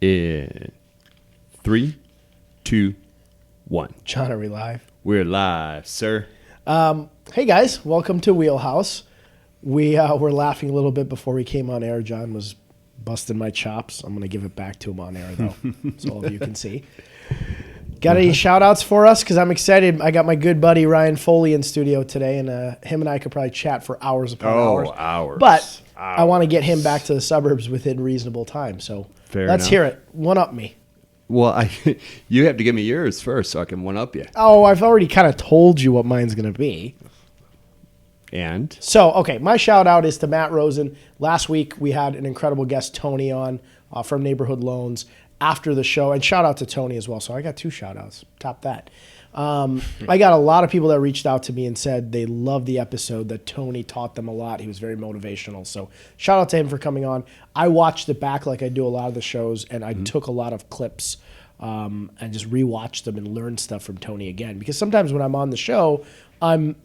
In 3, 2, 1. John, are we live? We're live, sir. Hey guys, welcome to WheelHouse. We were laughing a little bit before we came on air. John was busting my chops. I'm going to give it back to him on air, though, so all of you can see. Got any shout-outs for us? Because I'm excited. I got my good buddy Ryan Foley in studio today, and him and I could probably chat for hours upon hours. Hours. But I want to get him back to the suburbs within reasonable time, so let's hear it. One-up me. Well, you have to give me yours first so I can one-up you. Oh, I've already kind of told you what mine's going to be. And? So, okay, my shout-out is to Matt Rosen. Last week, we had an incredible guest, Tony, on from Neighborhood Loans after the show. And shout-out to Tony as well. So I got 2 shout-outs. Top that. I got a lot of people that reached out to me and said they loved the episode, that Tony taught them a lot. He was very motivational. So shout-out to him for coming on. I watched it back like I do a lot of the shows, and I took a lot of clips and just rewatched them and learned stuff from Tony again. Because sometimes when I'm on the show, I'm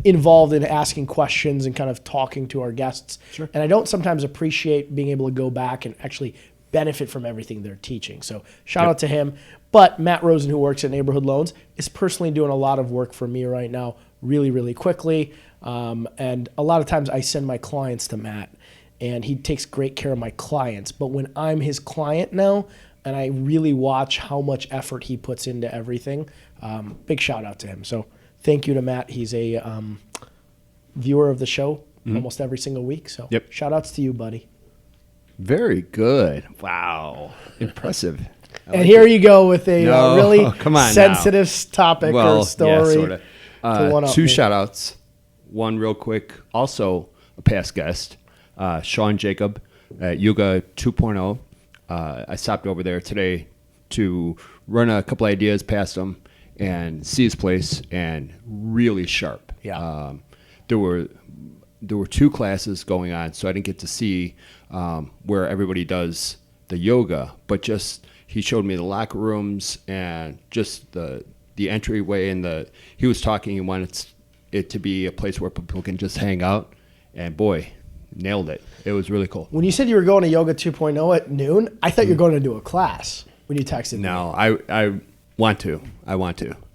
involved in asking questions and kind of talking to our guests. Sure. And I don't sometimes appreciate being able to go back and actually benefit from everything they're teaching. So shout out to him. But Matt Rosen, who works at Neighborhood Loans, is personally doing a lot of work for me right now really, really quickly. And a lot of times I send my clients to Matt, and he takes great care of my clients. But when I'm his client now, and I really watch how much effort he puts into everything, big shout out to him. So thank you to Matt. He's a viewer of the show almost every single week. So shout outs to you, buddy. Very good. Wow. Impressive. And here you go with a really sensitive topic or story. Yeah, sort of. 2 shout outs. One real quick. Also a past guest, Sean Jacob at Yoga 2.0. I stopped over there today to run a couple ideas past him and see his place, and really sharp. Yeah. There were 2 classes going on, so I didn't get to see where everybody does the yoga, but just he showed me the locker rooms and just the entryway, and he was talking. He wanted it to be a place where people can just hang out, and boy, nailed it. It was really cool. When you said you were going to Yoga 2.0 at noon, I thought you were going to do a class when you texted me. No, I want to,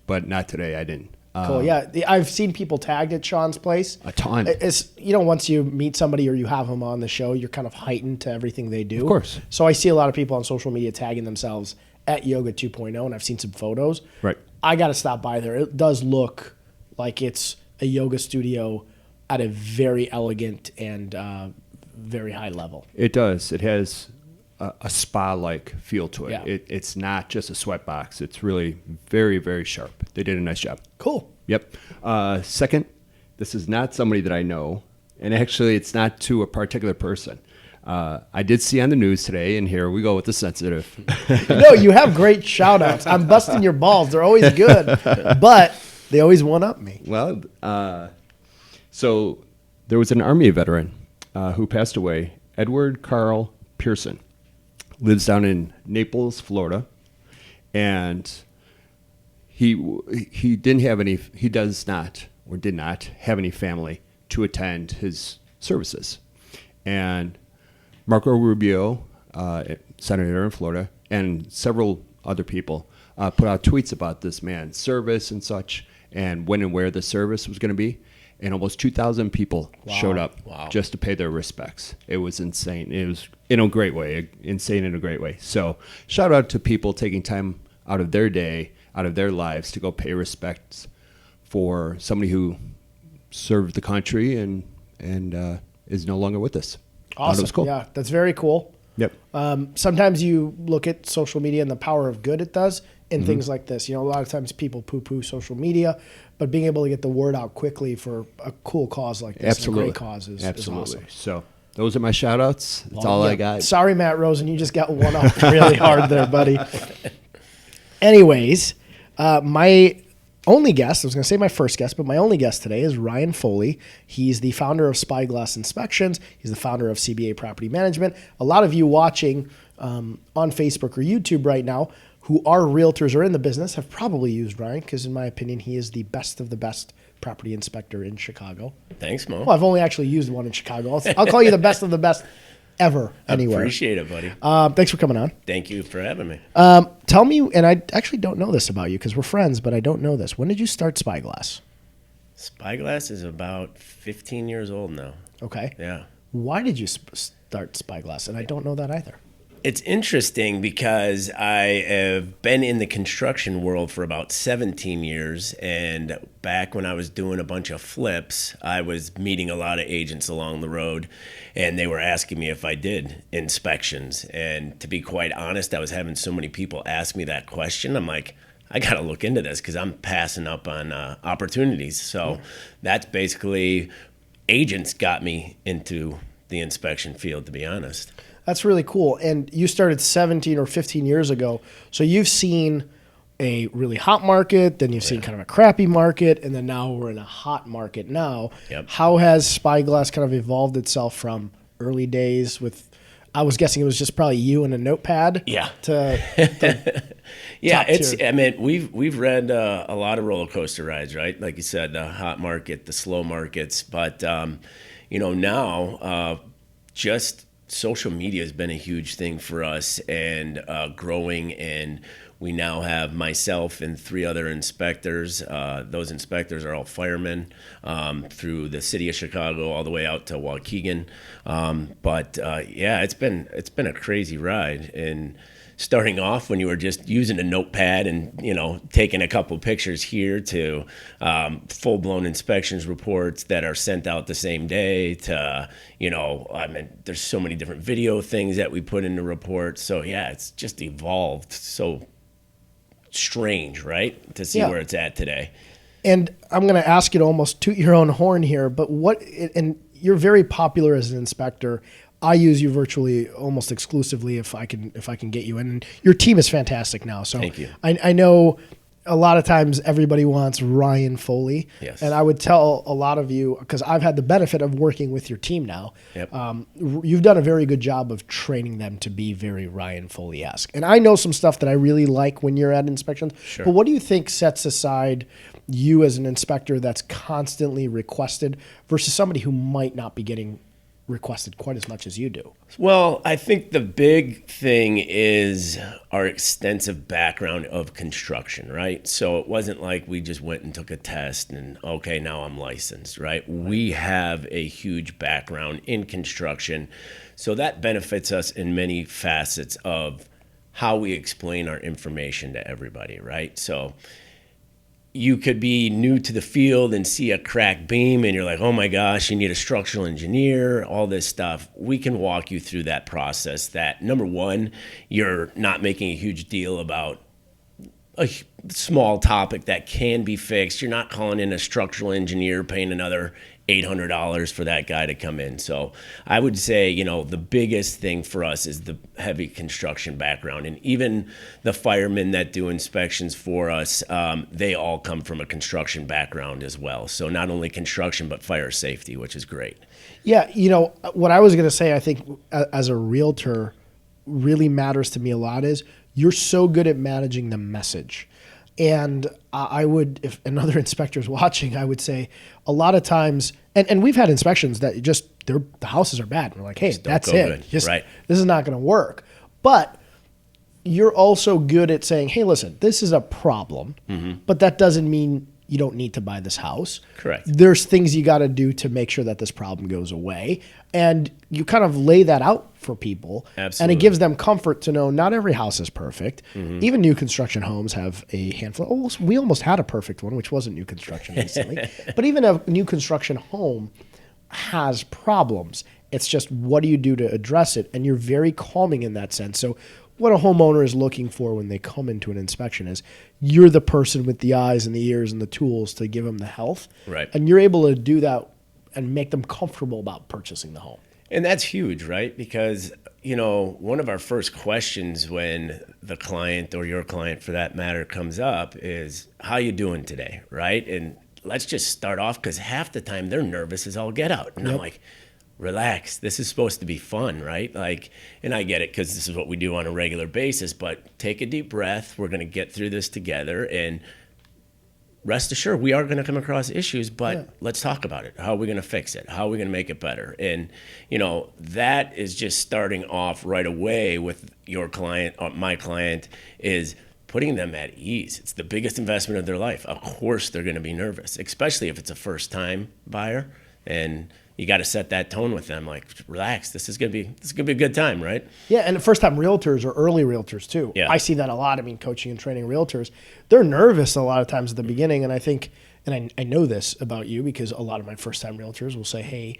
but not today. I didn't. Cool. Yeah, I've seen people tagged at Sean's place. A ton. It's, once you meet somebody or you have them on the show, you're kind of heightened to everything they do. Of course. So I see a lot of people on social media tagging themselves at Yoga 2.0, and I've seen some photos. Right. I got to stop by there. It does look like it's a yoga studio at a very elegant and very high level. It does. It has a spa-like feel to it. Yeah. It's not just a sweat box. It's really very, very sharp. They did a nice job. Cool. Yep. Second, this is not somebody that I know, and actually it's not to a particular person. I did see on the news today, and here we go with the sensitive. No, you have great shout-outs. I'm busting your balls. They're always good, but they always one-up me. Well, so there was an Army veteran who passed away, Edward Carl Pearson. Lives down in Naples, Florida, and he does not or did not have any family to attend his services. And Marco Rubio, senator in Florida, and several other people put out tweets about this man's service and such, and when and where the service was going to be. And almost 2,000 people showed up just to pay their respects. It was insane. It was in a great way, insane in a great way. So shout out to people taking time out of their day, out of their lives to go pay respects for somebody who served the country and is no longer with us. Awesome. That was cool. Yeah, that's very cool. Yep. Sometimes you look at social media and the power of good it does in things like this. A lot of times people poo-poo social media, but being able to get the word out quickly for a cool cause like this, and a great cause is awesome. So those are my shout-outs. That's all I got. Sorry, Matt Rosen, you just got one up really hard there, buddy. Anyways, my only guest, I was going to say my first guest, but my only guest today is Ryan Foley. He's the founder of Spyglass Inspections. He's the founder of CBA Property Management. A lot of you watching on Facebook or YouTube right now who are realtors or in the business have probably used Ryan because, in my opinion, he is the best of the best property inspector in Chicago. Thanks, Mo. Well, I've only actually used one in Chicago. I'll call you the best of the best ever anywhere. Appreciate it, buddy. Thanks for coming on. Thank you for having me. Tell me, and I actually don't know this about you because we're friends, but I don't know this. When did you start Spyglass? Spyglass is about 15 years old now. Okay. Yeah. Why did you start Spyglass? And I don't know that either. It's interesting because I have been in the construction world for about 17 years. And back when I was doing a bunch of flips, I was meeting a lot of agents along the road, and they were asking me if I did inspections. And to be quite honest, I was having so many people ask me that question. I'm like, I got to look into this because I'm passing up on opportunities. So that's basically, agents got me into the inspection field, to be honest. That's really cool. And you started 17 or 15 years ago. So you've seen a really hot market, then you've seen kind of a crappy market, and then now we're in a hot market now. Yep. How has Spyglass kind of evolved itself from early days with, I was guessing it was just probably you and a notepad? Yeah. To yeah, top tier. I mean, we've read a lot of roller coaster rides, right? Like you said, the hot market, the slow markets. But, now just social media has been a huge thing for us and growing, and we now have myself and 3 other inspectors. Those inspectors are all firemen through the city of Chicago all the way out to Waukegan. It's been a crazy ride. And starting off when you were just using a notepad and, taking a couple pictures here to full-blown inspections reports that are sent out the same day to, there's so many different video things that we put in the report. So, yeah, it's just evolved so strange, right, to see where it's at today. And I'm going to ask you to almost toot your own horn here, but and you're very popular as an inspector. I use you virtually almost exclusively if I can get you in. And your team is fantastic now. So Thank you. I know a lot of times everybody wants Ryan Foley. Yes. And I would tell a lot of you, because I've had the benefit of working with your team now. Yep. You've done a very good job of training them to be very Ryan Foley-esque. And I know some stuff that I really like when you're at inspections. Sure. But what do you think sets aside you as an inspector that's constantly requested versus somebody who might not be getting requested quite as much as you do? Well, I think the big thing is our extensive background of construction, right? So it wasn't like we just went and took a test and, okay, now I'm licensed, right? We have a huge background in construction. So that benefits us in many facets of how we explain our information to everybody, right? So you could be new to the field and see a cracked beam and you're like, oh my gosh, you need a structural engineer, all this stuff. We can walk you through that process that, number one, you're not making a huge deal about a small topic that can be fixed. You're not calling in a structural engineer, paying another $800 for that guy to come in. So I would say, the biggest thing for us is the heavy construction background. And even the firemen that do inspections for us, they all come from a construction background as well. So not only construction, but fire safety, which is great. Yeah, what I was going to say, I think as a realtor really matters to me a lot is you're so good at managing the message. And I would, if another inspector's watching, I would say a lot of times, and we've had inspections that the houses are bad. We're like, hey, that's it. Right. This is not going to work. But you're also good at saying, hey, listen, this is a problem, but that doesn't mean you don't need to buy this house. Correct. There's things you got to do to make sure that this problem goes away. And you kind of lay that out for people. Absolutely. And it gives them comfort to know not every house is perfect. Even new construction homes have a handful. We almost had a perfect one, which wasn't new construction recently. But even a new construction home has problems. It's just, what do you do to address it? And you're very calming in that sense. So what a homeowner is looking for when they come into an inspection is you're the person with the eyes and the ears and the tools to give them the health. Right. And you're able to do that and make them comfortable about purchasing the home. And that's huge, right? Because, one of our first questions when the client or your client for that matter comes up is, how you doing today, right? And let's just start off, because half the time they're nervous as all get out. And I'm like, relax, this is supposed to be fun, right? And I get it because this is what we do on a regular basis, but take a deep breath. We're going to get through this together. And rest assured, we are going to come across issues, but let's talk about it. How are we going to fix it? How are we going to make it better? And, that is just starting off right away with your client, or my client, is putting them at ease. It's the biggest investment of their life. Of course, they're going to be nervous, especially if it's a first-time buyer. And you got to set that tone with them, like, relax. This is gonna be a good time, right? Yeah, and first-time realtors or early realtors too. Yeah. I see that a lot. I mean, coaching and training realtors, they're nervous a lot of times at the beginning, and I think, and I know this about you because a lot of my first-time realtors will say, "Hey,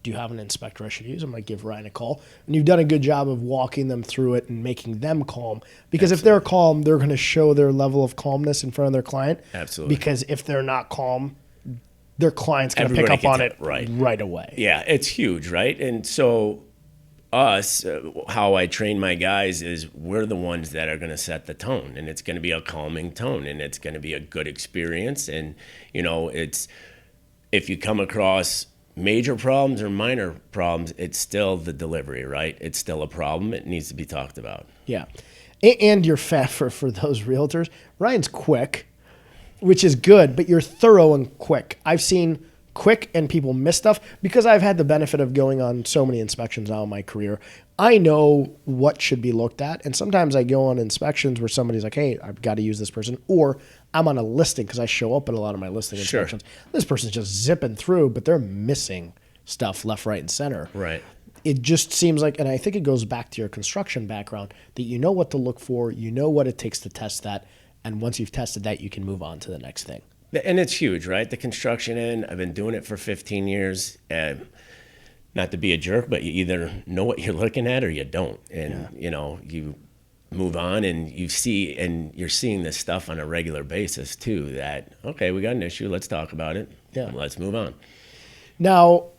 do you have an inspector I should use?" I'm like, give Ryan a call, and you've done a good job of walking them through it and making them calm. Because if they're calm, they're going to show their level of calmness in front of their client. Absolutely. Because if they're not calm, their client's going to Everybody pick up on can it tell, right away. Yeah, it's huge, right? And so how I train my guys is we're the ones that are going to set the tone, and it's going to be a calming tone, and it's going to be a good experience. And, it's, if you come across major problems or minor problems, it's still the delivery, right? It's still a problem. It needs to be talked about. Yeah. And you're fat for those realtors. Ryan's quick, which is good, but you're thorough and quick. I've seen quick and people miss stuff because I've had the benefit of going on so many inspections now in my career. I know what should be looked at. And sometimes I go on inspections where somebody's like, hey, I've got to use this person. Or I'm on a listing because I show up at a lot of my listing inspections. This person's just zipping through, but they're missing stuff left, right, and center. Right. It just seems like, and I think it goes back to your construction background, that you know what to look for, you know what it takes to test that, and once you've tested that, you can move on to the next thing. And it's huge, right? The construction end, I've been doing it for 15 years. Not to be a jerk, but you either know what you're looking at or you don't. And, you move on and you see, and you're seeing this stuff on a regular basis too, that, okay, we got an issue, let's talk about it. Yeah. Let's move on. Now,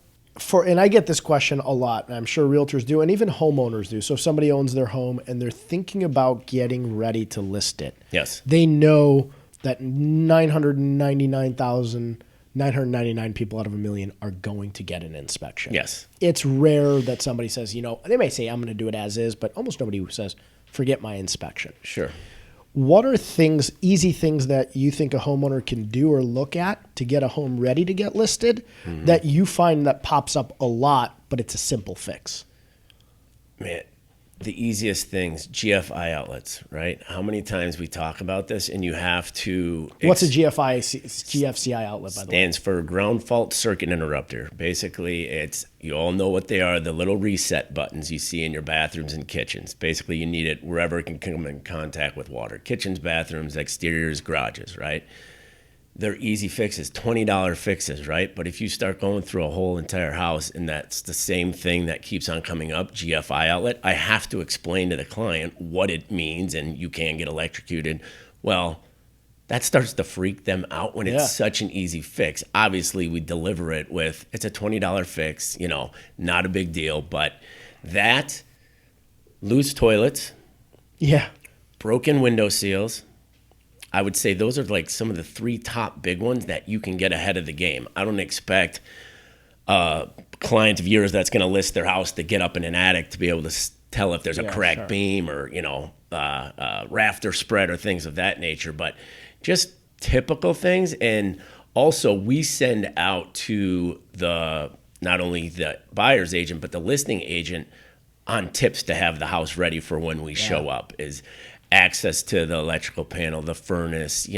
and I get this question a lot, and I'm sure realtors do, and even homeowners do. So if somebody owns their home and they're thinking about getting ready to list it. Yes. They know that 999 people out of a million are going to get an inspection. Yes. It's rare that somebody says, they may say, I'm going to do it as is, but almost nobody says, forget my inspection. Sure. What are easy things that you think a homeowner can do or look at to get a home ready to get listed that you find that pops up a lot, but it's a simple fix? Man, the easiest things, GFI outlets, right? How many times we talk about this, and you have to... What's a GFCI outlet, by the way? Stands for ground fault circuit interrupter. Basically, you all know what they are, the little reset buttons you see in your bathrooms and kitchens. Basically, you need it wherever it can come in contact with water. Kitchens, bathrooms, exteriors, garages, right? They're easy fixes, $20 fixes, right? But if you start going through a whole entire house and that's the same thing that keeps on coming up, GFI outlet, I have to explain to the client what it means and you can get electrocuted. Well, that starts to freak them out when it's such an easy fix. Obviously, we deliver it with, it's a $20 fix, not a big deal, but that, loose toilets, broken window seals, I would say those are like some of the 3 top big ones that you can get ahead of the game. I don't expect a client of yours that's going to list their house to get up in an attic to be able to tell if there's a cracked beam or, rafter spread or things of that nature. But just typical things. And also we send out to not only the buyer's agent, but the listing agent on tips to have the house ready for when we show up is access to the electrical panel, the furnace,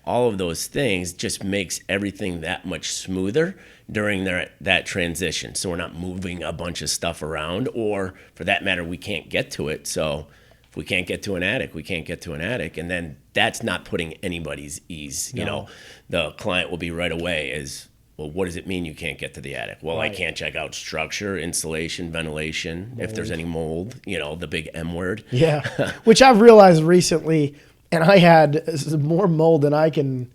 all of those things just makes everything that much smoother during that transition. So we're not moving a bunch of stuff around, or for that matter, we can't get to it. So if we can't get to an attic, we can't get to an attic. And then that's not putting anybody's ease. The client will be right away as, well, what does it mean you can't get to the attic? Well, I can't check out structure, insulation, ventilation, if there's any mold, the big M word. Yeah, which I've realized recently, and I had more mold than I can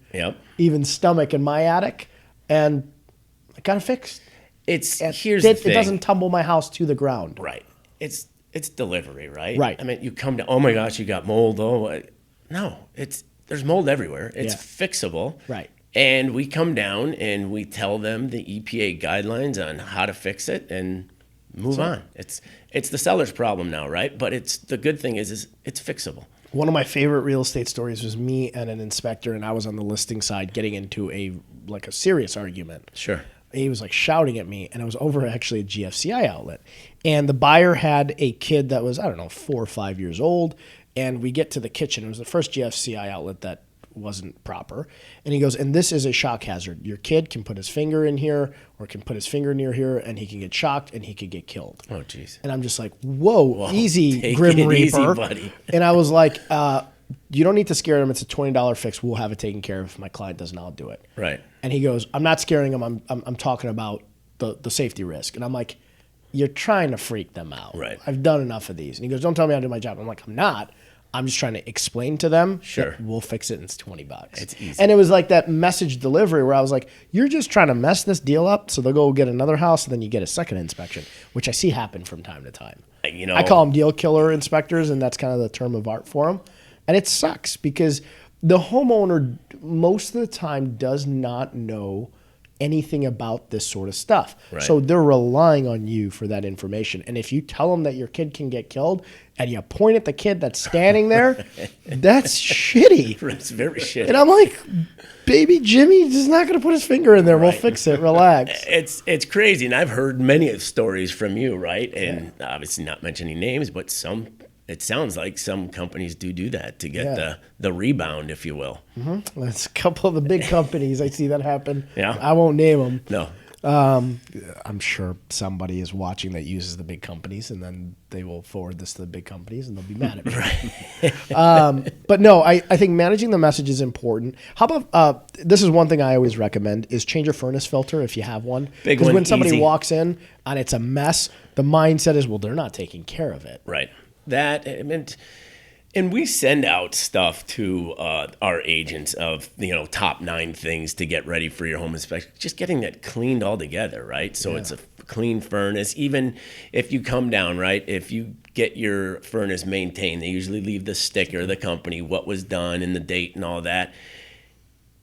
even stomach in my attic, and I got it fixed. Here's the thing. It doesn't tumble my house to the ground. Right. It's delivery, right? Right. I mean, you come to, oh my gosh, you got mold. No, there's mold everywhere. It's fixable. Right. And we come down and we tell them the EPA guidelines on how to fix it, and Move on. It's the seller's problem now, right? But the good thing is it's fixable. One of my favorite real estate stories was me and an inspector, and I was on the listing side getting into a serious argument. Sure. He was like shouting at me, and it was over actually a GFCI outlet. And the buyer had a kid that was, I don't know, 4 or 5 years old. And we get to the kitchen. It was the first GFCI outlet that wasn't proper. And he goes, and this is a shock hazard. Your kid can put his finger in here or can put his finger near here, and he can get shocked and he could get killed. Oh, jeez. And I'm just like, whoa, easy, take Grim it Reaper. easy, buddy. And I was like, you don't need to scare him. It's a $20 fix. We'll have it taken care of. If my client doesn't, I'll do it. Right. And he goes, I'm not scaring him. I'm talking about the safety risk. And I'm like, you're trying to freak them out. Right. I've done enough of these. And he goes, don't tell me how to do my job. I'm like, I'm not. I'm just trying to explain to them. Sure. We'll fix it and it's $20. It's easy. And it was like that message delivery where I was like, you're just trying to mess this deal up so they'll go get another house and then you get a second inspection, which I see happen from time to time. I call them deal killer inspectors, and that's kind of the term of art for them. And it sucks because the homeowner most of the time does not know anything about this sort of stuff. Right. So they're relying on you for that information. And if you tell them that your kid can get killed and you point at the kid that's standing there, that's shitty. It's very shitty. And I'm like, baby Jimmy is not going to put his finger in there. We'll fix it. Relax. It's crazy. And I've heard many stories from you, right? And obviously not mentioning names, but it sounds like some companies do that to get the rebound, if you will. Mm-hmm. That's a couple of the big companies. I see that happen. Yeah. I won't name them. No. I'm sure somebody is watching that uses the big companies, and then they will forward this to the big companies, and they'll be mad at me. Right. But no, I think managing the message is important. How about this is one thing I always recommend is change your furnace filter if you have one. Because when somebody walks in and it's a mess, the mindset is, well, they're not taking care of it. Right. That and we send out stuff to our agents of top 9 things to get ready for your home inspection. Just getting that cleaned all together, right? So it's a clean furnace. Even if you come down, right? If you get your furnace maintained, they usually leave the sticker, the company, what was done, and the date and all that.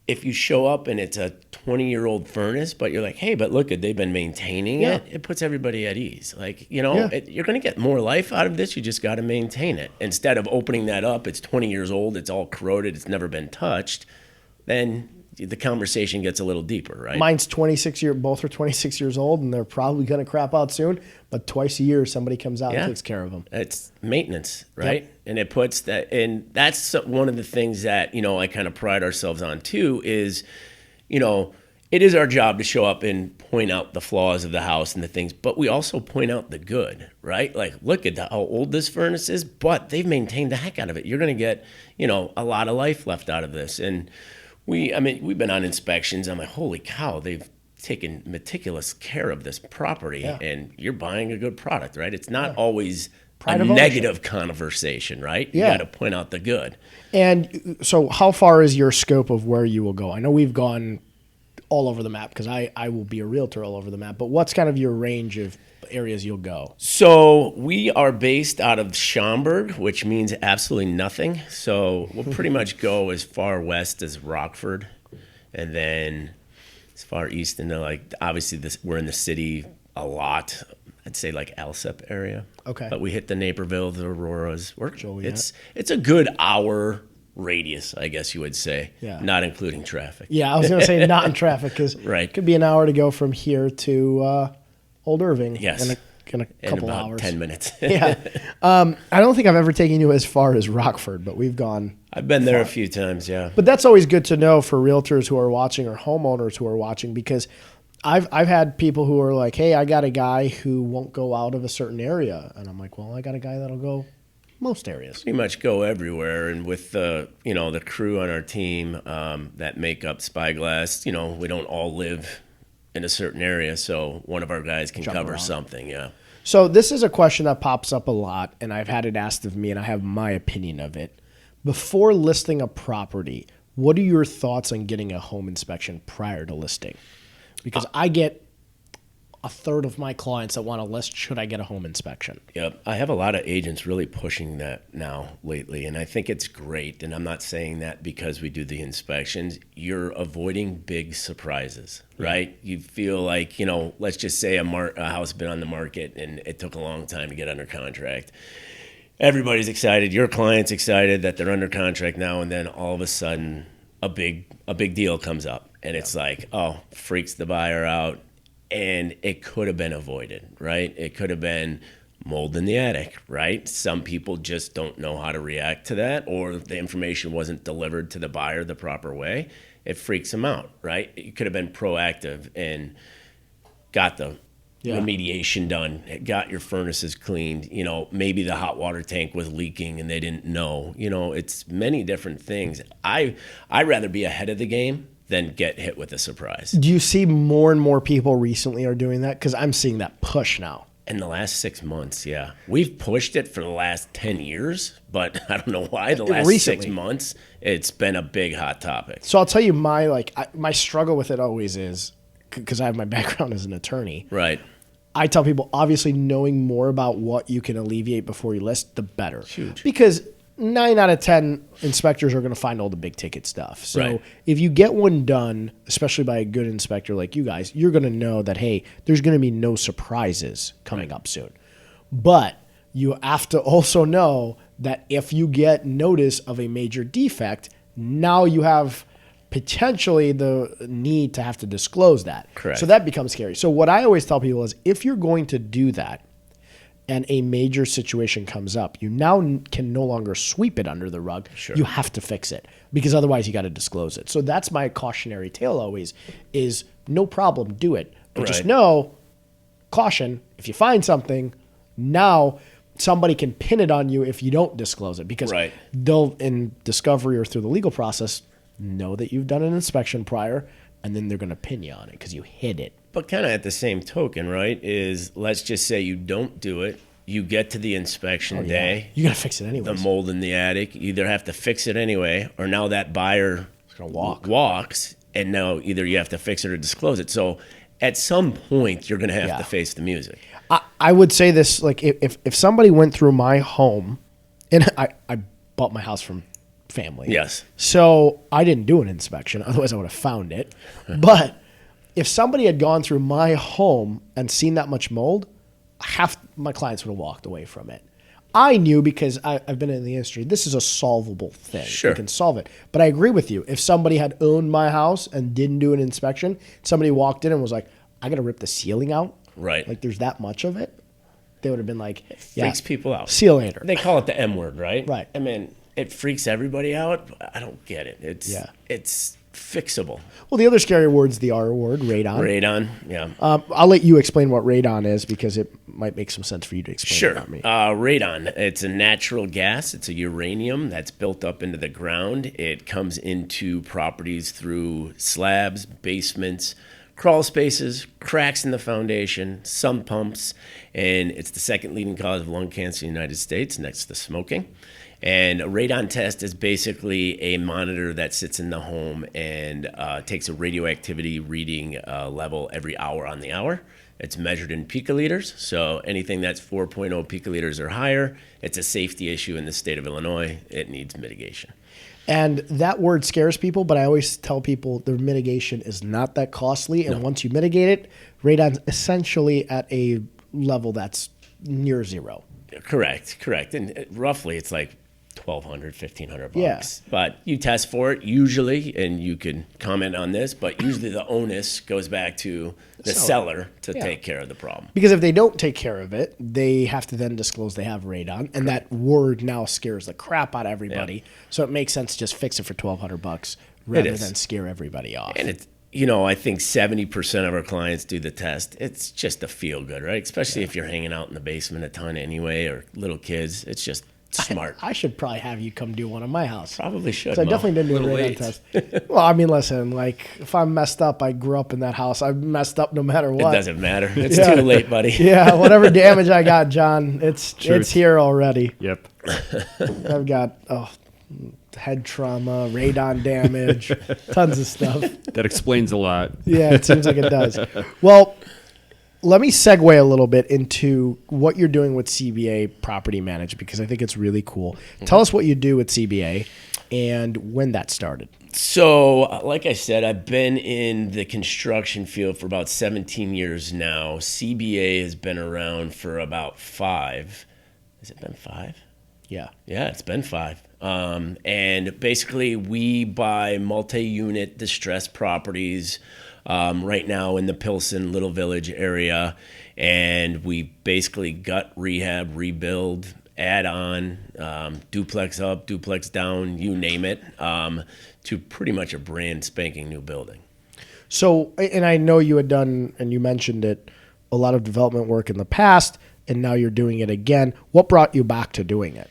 If you show up and it's a 20-year-old furnace, but you're like, hey, but look, they've been maintaining it, it puts everybody at ease. Like, you're going to get more life out of this. You just got to maintain it. Instead of opening that up, it's 20 years old, it's all corroded, it's never been touched, then the conversation gets a little deeper, right? Mine's 26 years, both are 26 years old, and they're probably going to crap out soon, but twice a year somebody comes out and takes care of them. It's maintenance, right? Yep. And it puts that, and that's one of the things that, I kind of pride ourselves on too is, it is our job to show up and point out the flaws of the house and the things, but we also point out the good, right? Like, look at how old this furnace is, but they've maintained the heck out of it. You're going to get, a lot of life left out of this. And we've been on inspections. I'm like, holy cow, they've taken meticulous care of this property, and you're buying a good product, right? It's not always a negative conversation, right? You got to point out the good. And so how far is your scope of where you will go? I know we've gone all over the map because I will be a realtor all over the map, but what's kind of your range of areas you'll go? So we are based out of Schaumburg, which means absolutely nothing. So we'll pretty much go as far west as Rockford, and then as far east into obviously we're in the city a lot. I'd say Alsep area. Okay. But we hit the Naperville, the Auroras. It's a good hour radius, I guess you would say. Yeah. Not including traffic. Yeah, I was going to say not in traffic because it could be an hour to go from here to Old Irving. Yes. In a couple about hours. 10 minutes. Yeah. I don't think I've ever taken you as far as Rockford, but we've gone. I've been there a few times, yeah. But that's always good to know for realtors who are watching or homeowners who are watching, because I've had people who are like, hey, I got a guy who won't go out of a certain area. And I'm like, well, I got a guy that'll go most areas. Pretty much go everywhere. And with the crew on our team that make up Spyglass, we don't all live in a certain area. So one of our guys can cover something, yeah. So this is a question that pops up a lot, and I've had it asked of me, and I have my opinion of it. Before listing a property, what are your thoughts on getting a home inspection prior to listing? Because I get a third of my clients that want a list, should I get a home inspection? Yep. I have a lot of agents really pushing that now lately, and I think it's great. And I'm not saying that because we do the inspections. You're avoiding big surprises, right? You feel like, let's just say a house has been on the market and it took a long time to get under contract. Everybody's excited. Your client's excited that they're under contract now, and then all of a sudden a big deal comes up, and it's like, oh, freaks the buyer out. And it could have been avoided, right? It could have been mold in the attic, right? Some people just don't know how to react to that, or the information wasn't delivered to the buyer the proper way. It freaks them out, right? You could have been proactive and got the remediation done, got your furnaces cleaned. Maybe the hot water tank was leaking and they didn't know. It's many different things. I'd rather be ahead of the game than get hit with a surprise. Do you see more and more people recently are doing that? Because I'm seeing that push now. In the last 6 months, yeah. We've pushed it for the last 10 years, but I don't know why. The last Recently. 6 months, it's been a big hot topic. So I'll tell you my struggle with it always is, because I have my background as an attorney. Right. I tell people, obviously, knowing more about what you can alleviate before you list, the better. Huge. Because 9 out of 10 inspectors are going to find all the big ticket stuff. So Right. if you get one done, especially by a good inspector like you guys, you're going to know that, hey, there's going to be no surprises coming up soon. But you have to also know that if you get notice of a major defect, now you have potentially the need to have to disclose that. Correct. So that becomes scary. So what I always tell people is, if you're going to do that, and a major situation comes up, you now can no longer sweep it under the rug. Sure. You have to fix it, because otherwise you got to disclose it. So that's my cautionary tale always is, no problem, do it. But just Right. know, caution, if you find something, now somebody can pin it on you if you don't disclose it, because Right. they'll, in discovery or through the legal process, know that you've done an inspection prior, and then they're going to pin you on it because you hid it. But kind of at the same token, right, is let's just say you don't do it. You get to the inspection day. You got to fix it anyway. The mold in the attic, you either have to fix it anyway, or now that buyer gonna walk. walks, and now either you have to fix it or disclose it. So at some point, you're going to have Yeah. to face the music. I would say this, like, if somebody went through my home, and I bought my house from family. Yes. So I didn't do an inspection, otherwise I would have found it. But if somebody had gone through my home and seen that much mold, half my clients would have walked away from it. I knew, because I've been in the industry, this is a solvable thing. Sure. You can solve it. But I agree with you. If somebody had owned my house and didn't do an inspection, somebody walked in and was like, I got to rip the ceiling out. Right. Like, there's that much of it. They would have been like, yeah, Freaks people out. see you later. They call it the M word, right? Right. I mean, it freaks everybody out. But I don't get it. It's fixable. Well, the other scary word's the R word, radon. Radon, yeah. I'll let you explain what radon is, because it might make some sense for you to explain Sure. it, not me. Radon, it's a natural gas. It's a uranium that's built up into the ground. It comes into properties through slabs, basements, crawl spaces, cracks in the foundation, sump pumps, and it's the second leading cause of lung cancer in the United States, next to smoking. And a radon test is basically a monitor that sits in the home and takes a radioactivity reading level every hour on the hour. It's measured in picoliters, so anything that's 4.0 picoliters or higher, it's a safety issue in the state of Illinois. It needs mitigation. And that word scares people, but I always tell people the mitigation is not that costly. And once you mitigate it, radon's essentially at a level that's near zero. Correct. And roughly it's like $1,200, $1,500 bucks. Yeah. But you test for it usually, and you can comment on this, but usually the onus goes back to the seller to take care of the problem. Because if they don't take care of it, they have to then disclose they have radon, and that word now scares the crap out of everybody. Yeah. So it makes sense to just fix it for $1,200 rather is. than scare everybody off. And it's, I think 70% of our clients do the test. It's just a feel good, right? Especially if you're hanging out in the basement a ton anyway, or little kids. It's just smart. I should probably have you come do one in my house. Probably should. So I Mo. definitely didn't do a Little radon late. test. Well, I mean, listen, like, if I'm messed up, I grew up in that house. I'm messed up no matter It what. doesn't matter. It's Yeah. too late, buddy. Yeah, whatever damage I got, John, it's here already. Yep. I've got head trauma, radon damage, tons of stuff. That explains a lot. Yeah, it seems like it does. Well, let me segue a little bit into what you're doing with CBA Property Management, because I think it's really cool. Tell us what you do with CBA and when that started. So, like I said, I've been in the construction field for about 17 years now. CBA has been around for about 5. Has it been 5? Yeah. Yeah, it's been 5. And basically, we buy multi-unit distressed properties right now in the Pilsen Little Village area. And we basically gut, rehab, rebuild, add on, duplex up, duplex down, you name it, to pretty much a brand spanking new building. So, and I know you had done, and you mentioned it, a lot of development work in the past, and now you're doing it again. What brought you back to doing it?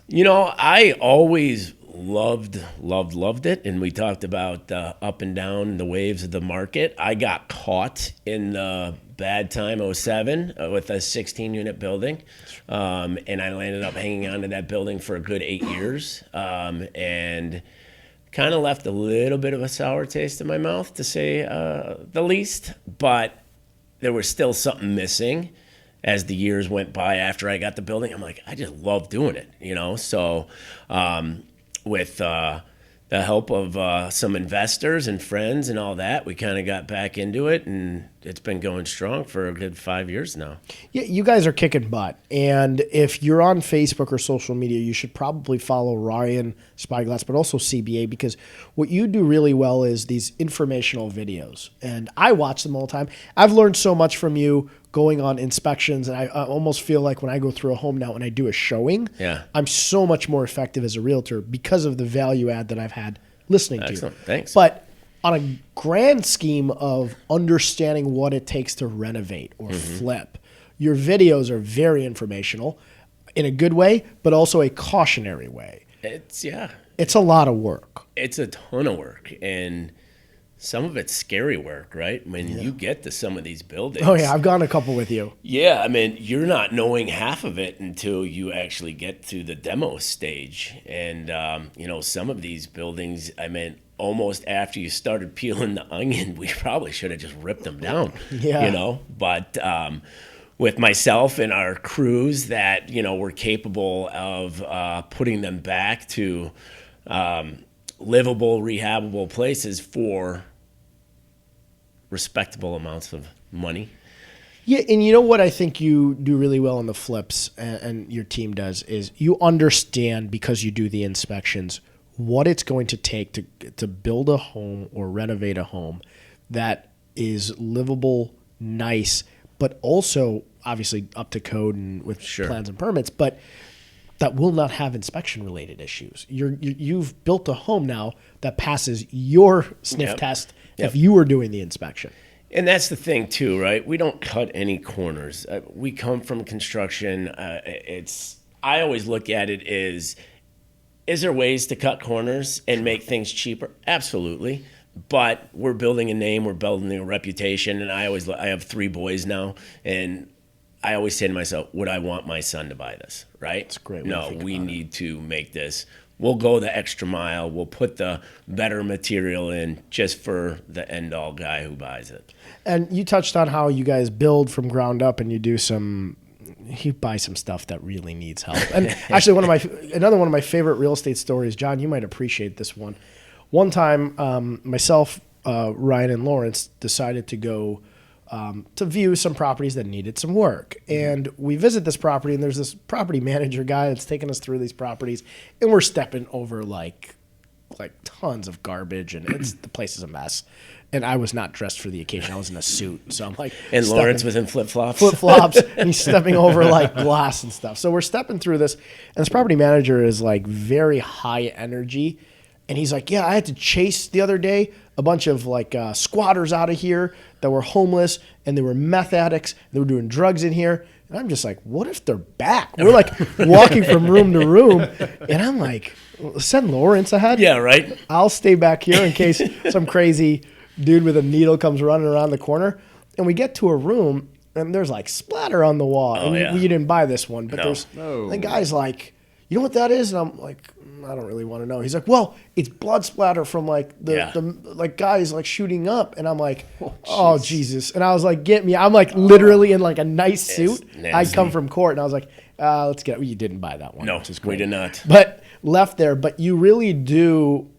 You know, I always loved it. And we talked about the up and down, the waves of the market. I got caught in the bad time, '07, with a 16-unit building. And I landed up hanging on to that building for a good 8 years. And kind of left a little bit of a sour taste in my mouth, to say the least. But there was still something missing. As the years went by after I got the building, I'm like, I just love doing it, you know? So with the help of some investors and friends and all that, we kind of got back into it, and it's been going strong for a good 5 years now. Yeah, you guys are kicking butt. And if you're on Facebook or social media, you should probably follow Ryan Spyglass, but also CBA, because what you do really well is these informational videos. And I watch them all the time. I've learned so much from you going on inspections, and I almost feel like when I go through a home now and I do a showing, I'm so much more effective as a realtor because of the value add that I've had listening to you. Thanks. But on a grand scheme of understanding what it takes to renovate or flip, your videos are very informational in a good way, but also a cautionary way. It's a lot of work. It's a ton of work, and some of it's scary work, right? When you get to some of these buildings. Oh, yeah, I've gone a couple with you. Yeah, I mean, you're not knowing half of it until you actually get to the demo stage. And, you know, some of these buildings, I mean, almost after you started peeling the onion, we probably should have just ripped them down, you know? But with myself and our crews that, you know, were capable of putting them back to livable, rehabable places for respectable amounts of money. Yeah, and you know what I think you do really well on the flips, and your team does, is you understand, because you do the inspections, what it's going to take to build a home or renovate a home that is livable, nice, but also obviously up to code and with plans and permits, but that will not have inspection-related issues. You've built a home now that passes your sniff test if you were doing the inspection. And that's the thing, too, right? We don't cut any corners. We come from construction. I always look at it as, is there ways to cut corners and make things cheaper? Absolutely. But we're building a name. We're building a reputation. And I have 3 boys now, and I always say to myself, would I want my son to buy this, right? That's a great way No, we need to make this. We'll go the extra mile. We'll put the better material in just for the end-all guy who buys it. And you touched on how you guys build from ground up, and you buy some stuff that really needs help. And actually, another one of my favorite real estate stories, John, you might appreciate this one. One time, myself, Ryan, and Lawrence decided to go to view some properties that needed some work. And we visit this property, and there's this property manager guy that's taking us through these properties, and we're stepping over like tons of garbage, and the place is a mess. And I was not dressed for the occasion. I was in a suit. So I'm like, and Lawrence was in flip-flops. And he's stepping over like glass and stuff. So we're stepping through this, and this property manager is like very high energy. And he's like, yeah, I had to chase the other day a bunch of like squatters out of here that were homeless, and they were meth addicts. They were doing drugs in here. And I'm just like, what if they're back? We're like walking from room to room. And I'm like, send Lawrence ahead. Yeah, right. I'll stay back here in case some crazy dude with a needle comes running around the corner. And we get to a room, and there's like splatter on the wall. Oh, and yeah. you didn't buy this one, but the guy's like, you know what that is? And I'm like, I don't really want to know. He's like, well, it's blood splatter from like the like guys like shooting up. And I'm like, oh, Jesus. And I was like, get me. I'm like literally in like a nice suit. I come from court and I was like, let's get it. Well, you didn't buy that one. No, which is great. we did not. But left there. But you really do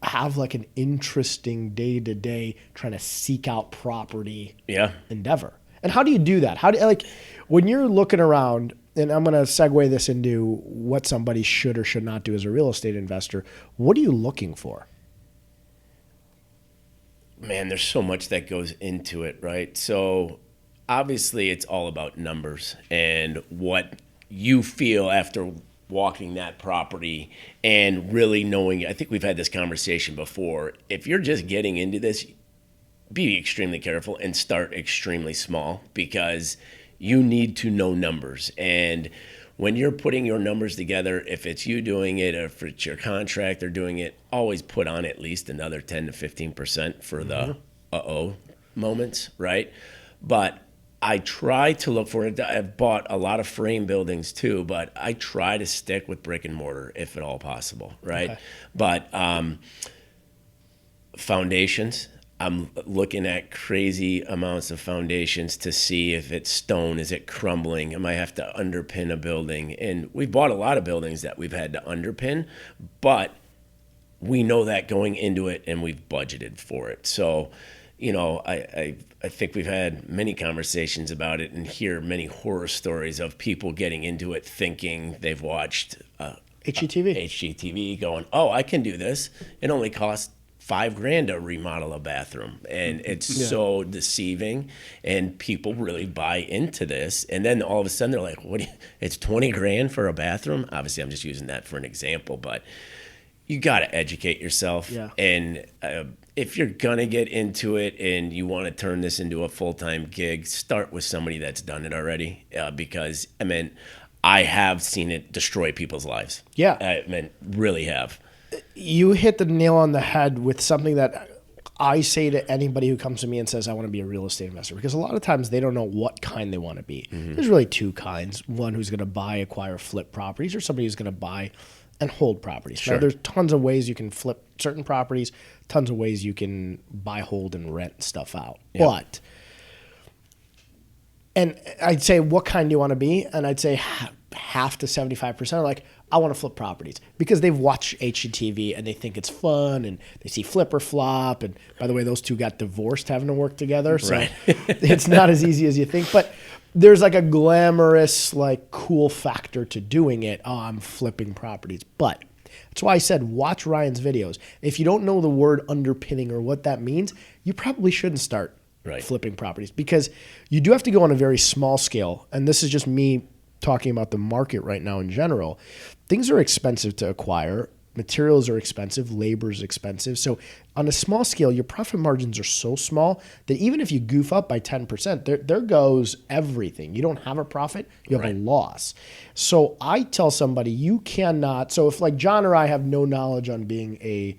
have like an interesting day-to-day trying to seek out property endeavor. And how do you do that? How do like when you're looking around, and I'm going to segue this into what somebody should or should not do as a real estate investor. What are you looking for? Man, there's so much that goes into it, right? So obviously it's all about numbers and what you feel after walking that property and really knowing. I think we've had this conversation before. If you're just getting into this, be extremely careful and start extremely small, because you need to know numbers. And when you're putting your numbers together, if it's you doing it or if it's your contractor doing it, always put on at least another 10 to 15% for the moments, right? But I try to look for it. I've bought a lot of frame buildings too, but I try to stick with brick and mortar if at all possible, right? Okay. But foundations, I'm looking at crazy amounts of foundations to see if it's stone, is it crumbling, I might have to underpin a building. And we've bought a lot of buildings that we've had to underpin, but we know that going into it and we've budgeted for it. So, you know, I think we've had many conversations about it and hear many horror stories of people getting into it thinking they've watched HGTV going, oh, I can do this. It only costs $5,000 to remodel a bathroom, and it's so deceiving, and people really buy into this. And then all of a sudden they're like, "What? It's $20,000 for a bathroom?" Obviously, I'm just using that for an example, but you got to educate yourself. Yeah. And if you're gonna get into it and you want to turn this into a full-time gig, start with somebody that's done it already, because I mean, I have seen it destroy people's lives. Yeah, I mean, really have. You hit the nail on the head with something that I say to anybody who comes to me and says, I want to be a real estate investor, because a lot of times they don't know what kind they want to be. Mm-hmm. There's really two kinds. One who's going to buy, acquire, flip properties, or somebody who's going to buy and hold properties. Sure. Now, there's tons of ways you can flip certain properties, tons of ways you can buy, hold, and rent stuff out. Yep. And I'd say, what kind do you want to be? And I'd say half to 75% are like, I want to flip properties, because they've watched HGTV and they think it's fun, and they see flip or flop. And by the way, those two got divorced having to work together. So it's not as easy as you think. But there's like a glamorous, like cool factor to doing it. Oh, I'm flipping properties. But that's why I said, watch Ryan's videos. If you don't know the word underpinning or what that means, you probably shouldn't start flipping properties, because you do have to go on a very small scale. And this is just me talking about the market right now in general. Things are expensive to acquire. Materials are expensive. Labor is expensive. So on a small scale, your profit margins are so small that even if you goof up by 10%, there goes everything. You don't have a profit, you have a loss. So I tell somebody, you cannot. So if like John or I have no knowledge on being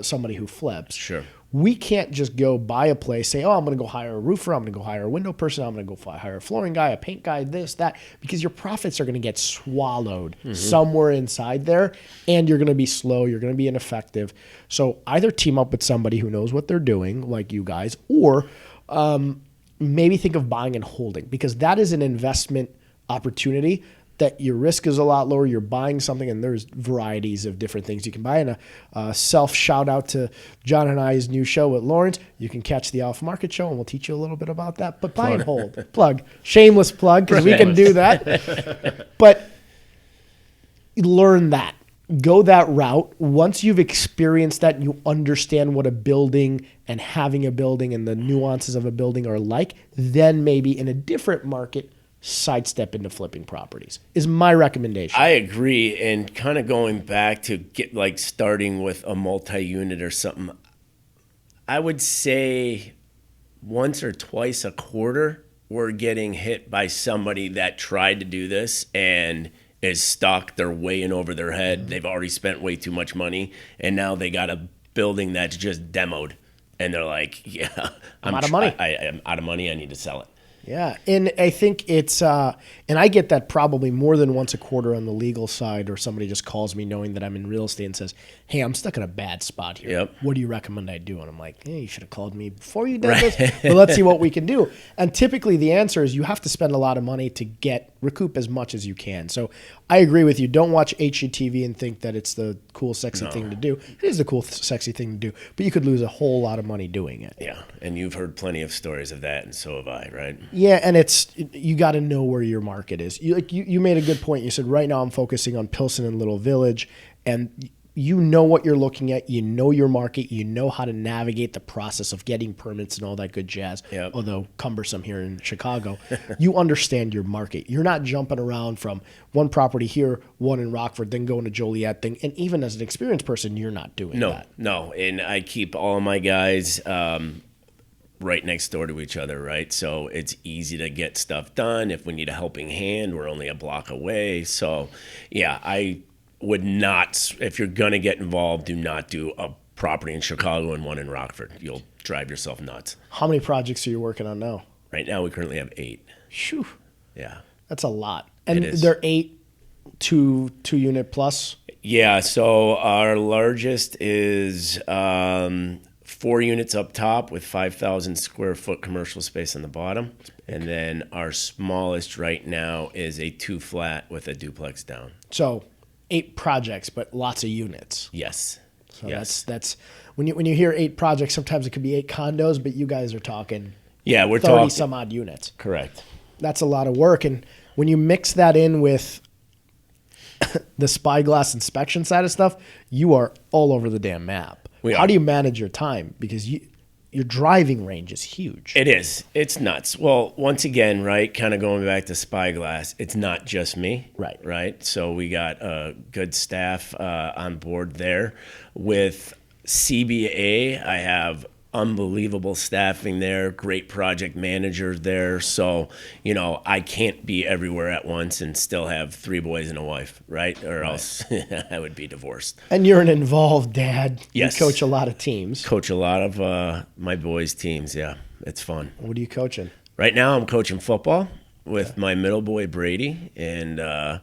somebody who flips, we can't just go buy a place, say, oh, I'm going to go hire a roofer, I'm going to go hire a window person, I'm going to go hire a flooring guy, a paint guy, this, that, because your profits are going to get swallowed somewhere inside there, and you're going to be slow, you're going to be ineffective. So either team up with somebody who knows what they're doing, like you guys, or maybe think of buying and holding, because that is an investment opportunity that your risk is a lot lower. You're buying something, and there's varieties of different things you can buy. And a self shout out to John and I's new show with Lawrence. You can catch the Off Market Show, and we'll teach you a little bit about that. But buy and hold. Plug. Shameless plug, because we can do that. But learn that. Go that route. Once you've experienced that and you understand what a building and having a building and the nuances of a building are like, then maybe in a different market, sidestep into flipping properties is my recommendation. I agree. And kind of going back to get like starting with a multi-unit or something, I would say once or twice a quarter, we're getting hit by somebody that tried to do this and is stuck. They're way in over their head. They've already spent way too much money, and now they got a building that's just demoed. And they're like, yeah, I'm out of money. I'm out of money. I need to sell it. Yeah, and I think it's, and I get that probably more than once a quarter on the legal side, or somebody just calls me knowing that I'm in real estate and says, "Hey, I'm stuck in a bad spot here. Yep. What do you recommend I do?" And I'm like, "Hey, you should have called me before you did this, but let's see what we can do." And typically the answer is you have to spend a lot of money to recoup as much as you can. So I agree with you. Don't watch HGTV and think that it's the cool, sexy thing to do. It is the cool, sexy thing to do, but you could lose a whole lot of money doing it. Yeah, and you've heard plenty of stories of that, and so have I, right? Yeah, and you got to know where your market is. You made a good point. You said right now I'm focusing on Pilsen and Little Village, and you know what you're looking at. You know your market. You know how to navigate the process of getting permits and all that good jazz. Yep. Although cumbersome here in Chicago, you understand your market. You're not jumping around from one property here, one in Rockford, then going to Joliet thing. And even as an experienced person, you're not doing that. No, and I keep all of my guys right next door to each other, right? So it's easy to get stuff done. If we need a helping hand, we're only a block away. So, yeah, I would not, if you're going to get involved, do not do a property in Chicago and one in Rockford. You'll drive yourself nuts. How many projects are you working on now? Right now, we currently have 8. Phew, Yeah. that's a lot. And It is. they're 8 two-unit plus? Yeah, so our largest is 4 units up top with 5,000 square foot commercial space on the bottom. And then our smallest right now is a 2-flat with a duplex down. So 8 projects, but lots of units. Yes. So yes. that's when you hear 8 projects, sometimes it could be 8 condos, but you guys are talking Yeah, we're 30 talking. some odd units. Correct. That's a lot of work. And when you mix that in with the spyglass inspection side of stuff, you are all over the damn map. We How are. do you manage your time? Because your driving range is huge. It is. It's nuts. Well, once again, right, kind of going back to Spyglass, it's not just me. Right. Right. So we got a good staff on board there. With CBA, I have unbelievable staffing there, great project managers there. So, I can't be everywhere at once and still have 3 boys and a wife, right? Or else I would be divorced. And you're an involved dad. Yes. You coach a lot of teams. Coach a lot of my boys' teams. Yeah, it's fun. What are you coaching? Right now, I'm coaching football with my middle boy, Brady, and we're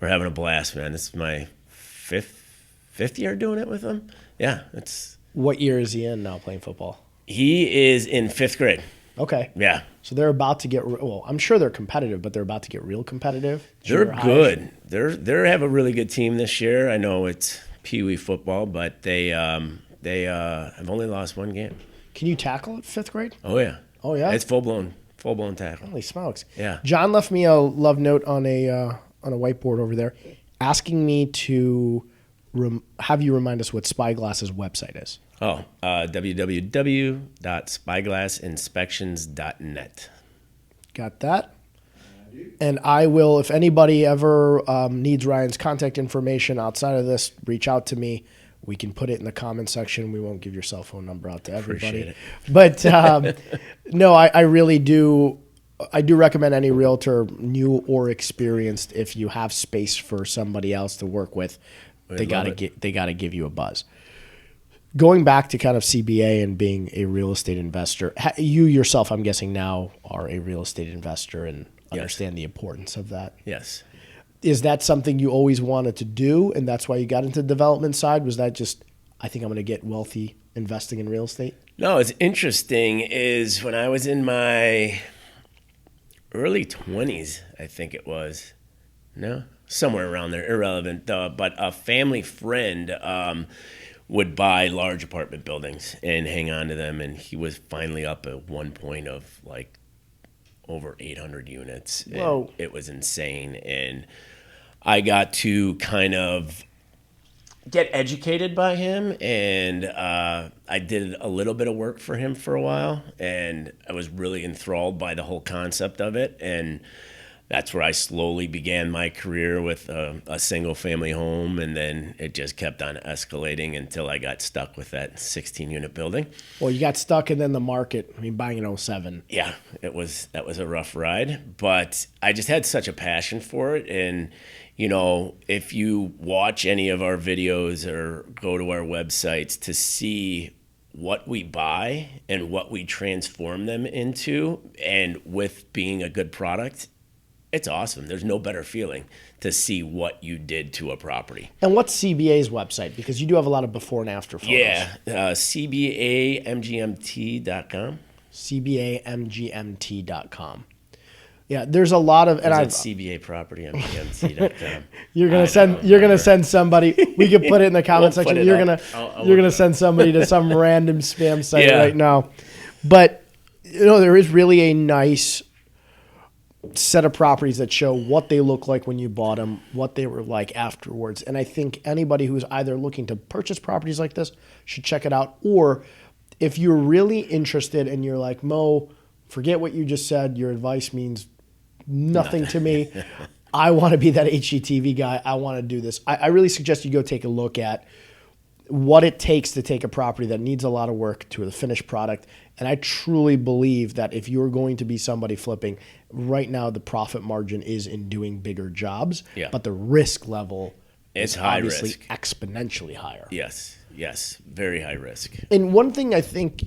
having a blast, man. This is my fifth year doing it with him. Yeah, What year is he in now playing football? he is in 5th grade. Okay. Yeah. So they're about to get, well, I'm sure they're competitive, but they're about to get real competitive. They're Junior high. good. They have a really good team this year. I know it's Pee Wee football, but they have only lost 1 game. Can you tackle at 5th grade? Oh yeah. Oh, yeah? It's full blown tackle. Holy smokes. Yeah. John left me a love note on a whiteboard over there asking me to have you remind us what Spyglass's website is. Oh, www.spyglassinspections.net. Got that? And I will, if anybody ever needs Ryan's contact information outside of this, reach out to me. We can put it in the comment section. We won't give your cell phone number out to everybody. Appreciate But no, I really do. I do recommend any realtor, new or experienced, if you have space for somebody else to work with, they gotta give you a buzz. Going back to kind of CBA and being a real estate investor, you yourself, I'm guessing now, are a real estate investor and understand the importance of that. Yes. Is that something you always wanted to do, and that's why you got into the development side? Was that just, I think I'm going to get wealthy investing in real estate? No, it's interesting is when I was in my early 20s, I think it was. No? Somewhere around there, irrelevant. But a family friend would buy large apartment buildings and hang on to them, and he was finally up at one point of like over 800 units. Whoa. It was insane. And I got to kind of get educated by him, and I did a little bit of work for him for a while, and I was really enthralled by the whole concept of it. And that's where I slowly began my career with a single family home, and then it just kept on escalating until I got stuck with that 16 unit building. Well, you got stuck, and then the market, I mean, buying in 07. Yeah, that was a rough ride, but I just had such a passion for it. And if you watch any of our videos or go to our websites to see what we buy and what we transform them into, and with being a good product, it's awesome. There's no better feeling to see what you did to a property. And what's CBA's website? Because you do have a lot of before and after photos. Yeah, CBAMGMT.com. CBAMGMT.com. Yeah, there's a lot of, and It's CBA Property MGMT.com. You're gonna send somebody. We could put it in the comment We'll section. put it You're gonna send somebody to some random spam site right now. But there is really a nice set of properties that show what they look like when you bought them, what they were like afterwards. And I think anybody who's either looking to purchase properties like this should check it out, or if you're really interested and you're like, Mo, forget what you just said. Your advice means nothing to me. I want to be that HGTV guy. I want to do this. I really suggest you go take a look at what it takes to take a property that needs a lot of work to a finished product. And I truly believe that if you're going to be somebody flipping, right now the profit margin is in doing bigger jobs, but the risk level is obviously exponentially higher. Yes, very high risk. And one thing I think,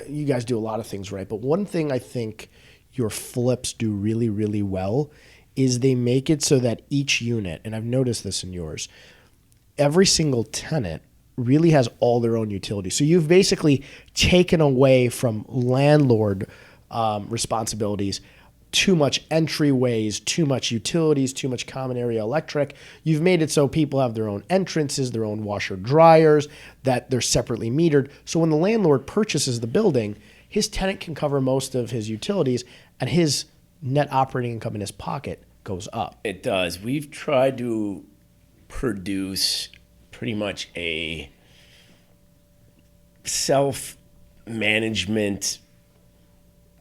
you guys do a lot of things right, but one thing I think your flips do really, really well is they make it so that each unit, and I've noticed this in yours, every single tenant really has all their own utilities. So you've basically taken away from landlord responsibilities too much entryways, too much utilities, too much common area electric. You've made it so people have their own entrances, their own washer dryers, that they're separately metered. So when the landlord purchases the building, his tenant can cover most of his utilities and his net operating income in his pocket goes up. It does. We've tried to produce pretty much a self-management,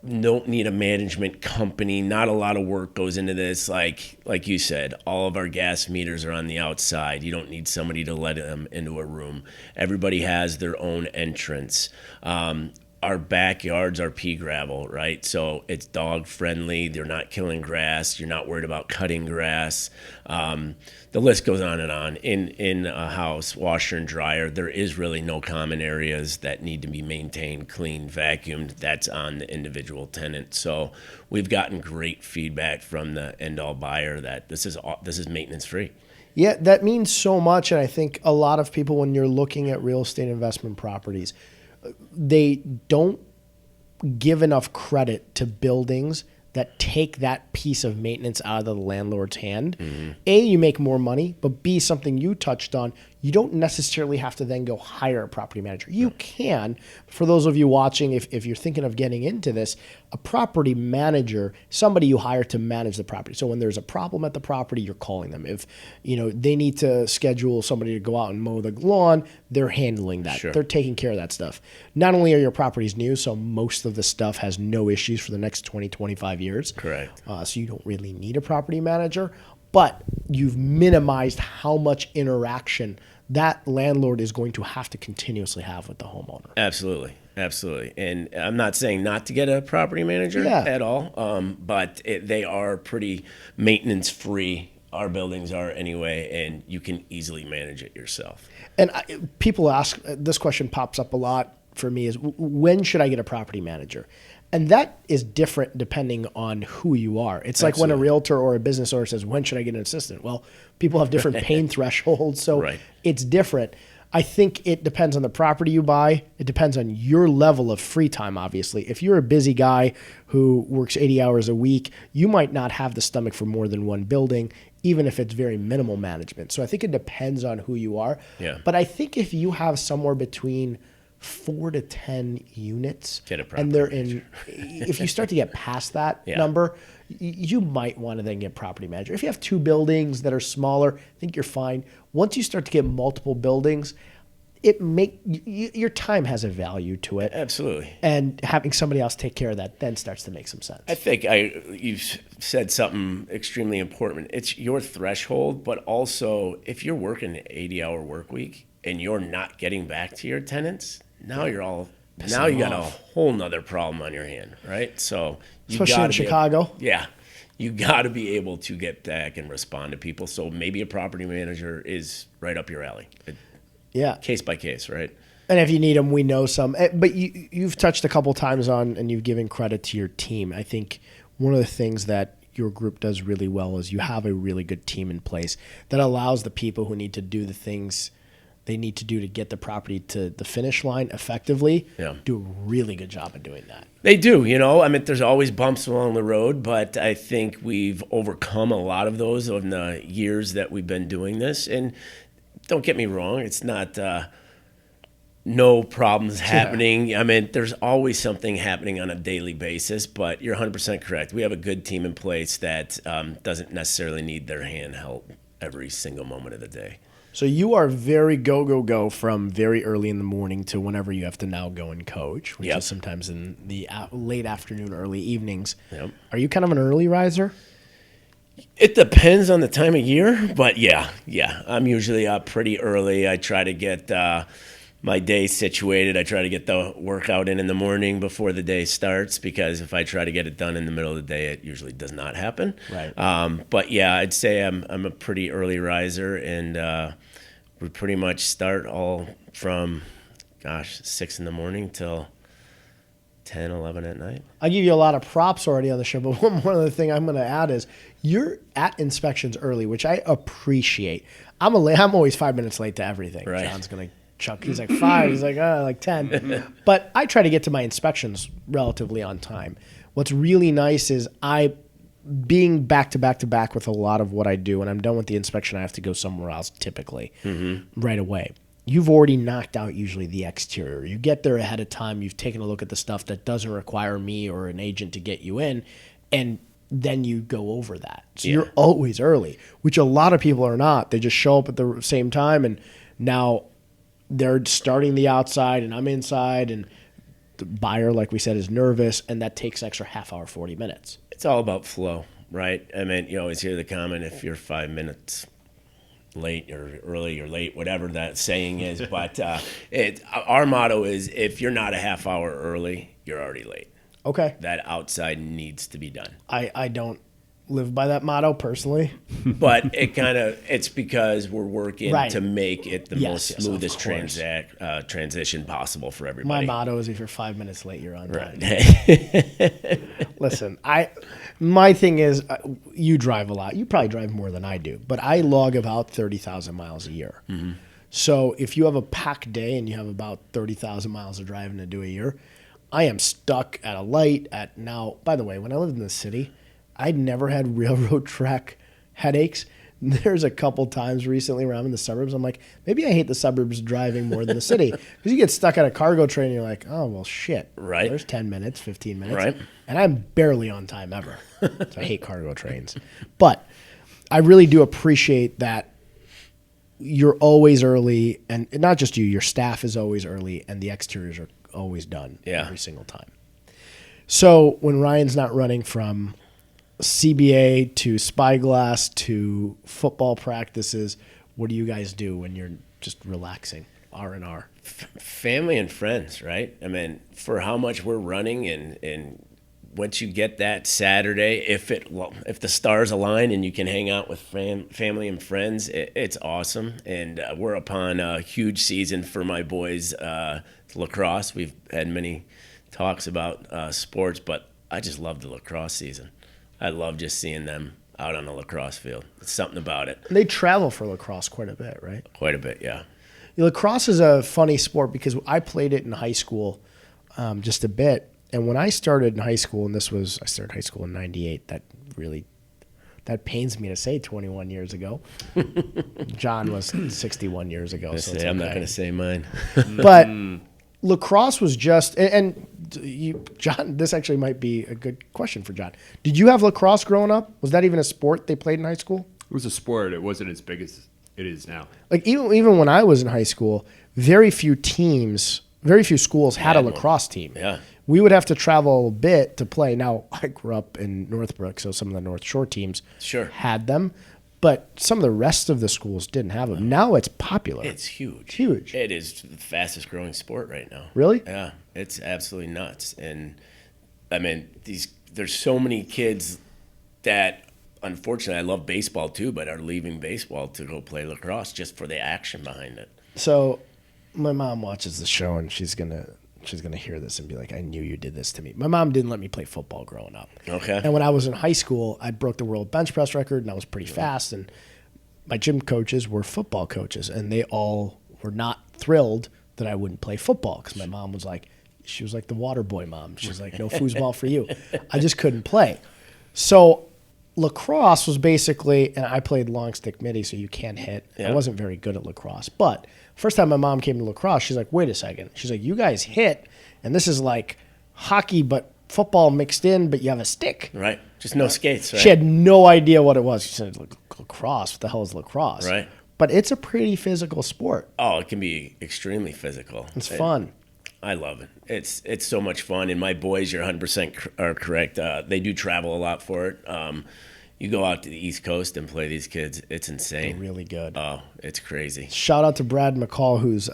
don't need a management company. Not a lot of work goes into this. Like you said, all of our gas meters are on the outside. You don't need somebody to let them into a room. Everybody has their own entrance. Our backyards are pea gravel, right? So it's dog friendly. They're not killing grass. You're not worried about cutting grass. The list goes on and on. In a house, washer and dryer, there is really no common areas that need to be maintained, cleaned, vacuumed. That's on the individual tenant. So we've gotten great feedback from the end-all buyer that this is maintenance free. Yeah, that means so much. And I think a lot of people, when you're looking at real estate investment properties, they don't give enough credit to buildings that take that piece of maintenance out of the landlord's hand. Mm-hmm. A, you make more money, but B, something you touched on, you don't necessarily have to then go hire a property manager. You can. For those of you watching, if you're thinking of getting into this, a property manager, somebody you hire to manage the property. So when there's a problem at the property, you're calling them. If they need to schedule somebody to go out and mow the lawn, they're handling that. Sure. They're taking care of that stuff. Not only are your properties new, so most of the stuff has no issues for the next 20, 25 years. Correct. So you don't really need a property manager, but you've minimized how much interaction that landlord is going to have to continuously have with the homeowner. Absolutely. And I'm not saying not to get a property manager at all, but they are pretty maintenance free. Our buildings are anyway, and you can easily manage it yourself. And people ask, this question pops up a lot for me, is when should I get a property manager? And that is different depending on who you are. It's like when a realtor or a business owner says, when should I get an assistant? Well, people have different pain thresholds, so it's different. I think it depends on the property you buy. It depends on your level of free time, obviously. If you're a busy guy who works 80 hours a week, you might not have the stomach for more than one building, even if it's very minimal management. So I think it depends on who you are. Yeah. But I think if you have somewhere between 4 to 10 units, and they're in, if you start to get past that number, you might want to then get property manager. If you have 2 buildings that are smaller, I think you're fine. Once you start to get multiple buildings, your time has a value to it. Absolutely. And having somebody else take care of that then starts to make some sense. I think you've said something extremely important. It's your threshold, but also if you're working an 80-hour work week and you're not getting back to your tenants, now you got a whole nother problem on your hand, right? So especially in Chicago. You got to be able to get back and respond to people. So maybe a property manager is right up your alley. Case by case, right? And if you need them, we know some. But you've touched a couple times on, and you've given credit to your team. I think one of the things that your group does really well is you have a really good team in place that allows the people who need to do the things they need to do to get the property to the finish line effectively, do a really good job of doing that. They do, I mean, there's always bumps along the road, but I think we've overcome a lot of those in the years that we've been doing this. And don't get me wrong, it's not no problems happening. I mean, there's always something happening on a daily basis, but you're 100% correct. We have a good team in place that doesn't necessarily need their hand held every single moment of the day. So you are very go from very early in the morning to whenever you have to now go and coach, which is sometimes in the late afternoon, early evenings. Yep. Are you kind of an early riser? It depends on the time of year, but yeah. I'm usually up pretty early. I try to get my day situated. I try to get the workout in the morning before the day starts, because if I try to get it done in the middle of the day, it usually does not happen. Right. But yeah, I'd say I'm a pretty early riser, and we pretty much start all from 6 in the morning till 10, 11 at night. I give you a lot of props already on the show, but one other thing I'm going to add is you're at inspections early, which I appreciate. I'm always 5 minutes late to everything. Right. John's going to chuck. He's like 5. He's like 10. But I try to get to my inspections relatively on time. What's really nice is being back to back with a lot of what I do. When I'm done with the inspection, I have to go somewhere else typically right away. You've already knocked out usually the exterior. You get there ahead of time. You've taken a look at the stuff that doesn't require me or an agent to get you in, and then you go over that. So you're always early, which a lot of people are not. They just show up at the same time, and now they're starting the outside and I'm inside, and the buyer, like we said, is nervous, and that takes extra half hour, 40 minutes. It's all about flow, right? I mean, you always hear the comment, if you're 5 minutes late or early or late, whatever that saying is. But our motto is, if you're not a half hour early, you're already late. Okay. That outside needs to be done. I don't live by that motto personally. But it's because we're working to make it the most smoothest transition possible for everybody. My motto is, if you're 5 minutes late, you're on time. Right. Listen, my thing is, you drive a lot. You probably drive more than I do, but I log about 30,000 miles a year. Mm-hmm. So if you have a packed day and you have about 30,000 miles of driving to do a year, I am stuck at a light now. By the way, when I lived in the city, I'd never had railroad track headaches. There's a couple times recently where I'm in the suburbs, I'm like, maybe I hate the suburbs driving more than the city. Because you get stuck at a cargo train and you're like, oh, well, shit. Right. There's 10 minutes, 15 minutes. Right. And I'm barely on time ever. So I hate cargo trains. But I really do appreciate that you're always early, and not just you, your staff is always early, and the exteriors are always done every single time. So when Ryan's not running from CBA to Spyglass to football practices, what do you guys do when you're just relaxing, R&R? Family and friends, right? I mean, for how much we're running, and once you get that Saturday, if the stars align and you can hang out with family and friends, it's awesome. And we're upon a huge season for my boys' lacrosse. We've had many talks about sports, but I just love the lacrosse season. I love just seeing them out on the lacrosse field. It's something about it. They travel for lacrosse quite a bit, right? Quite a bit, yeah. Lacrosse is a funny sport because I played it in high school just a bit. And when I started in high school, and I started high school in 98, that pains me to say 21 years ago. John was 61 years ago. I'm not going to say mine. But lacrosse was just, John, this actually might be a good question for John. Did you have lacrosse growing up? Was that even a sport they played in high school? It was a sport. It wasn't as big as it is now. Like even when I was in high school, very few schools had a lacrosse team. Yeah. We would have to travel a bit to play. Now, I grew up in Northbrook, so some of the North Shore teams had them, but some of the rest of the schools didn't have them. Now it's popular. It's huge. Huge. It is the fastest growing sport right now. Really? Yeah. It's absolutely nuts. And, I mean, there's so many kids that, unfortunately, I love baseball too, but are leaving baseball to go play lacrosse just for the action behind it. So My mom watches the show, and she's gonna hear this and be like, "I knew you did this to me." My mom didn't let me play football growing up. Okay. And when I was in high school, I broke the world bench press record, and I was pretty fast. And my gym coaches were football coaches, and they all were not thrilled that I wouldn't play football because my mom was like, she was like the water boy mom. She's like, no foosball for you. I just couldn't play. So lacrosse was basically, and I played long stick midi, so you can't hit. Yeah. I wasn't very good at lacrosse. But first time my mom came to lacrosse, she's like, wait a second. She's like, you guys hit, and this is like hockey, but football mixed in, but you have a stick. Right. Just no skates, right? She had no idea what it was. She said, lacrosse, what the hell is lacrosse? Right. But it's a pretty physical sport. Oh, it can be extremely physical. It's fun. I love it. It's so much fun. And my boys, you're 100% are correct. They do travel a lot for it. You go out to the East Coast and play these kids. It's insane. They're really good. Oh, it's crazy. Shout out to Brad McCall, who's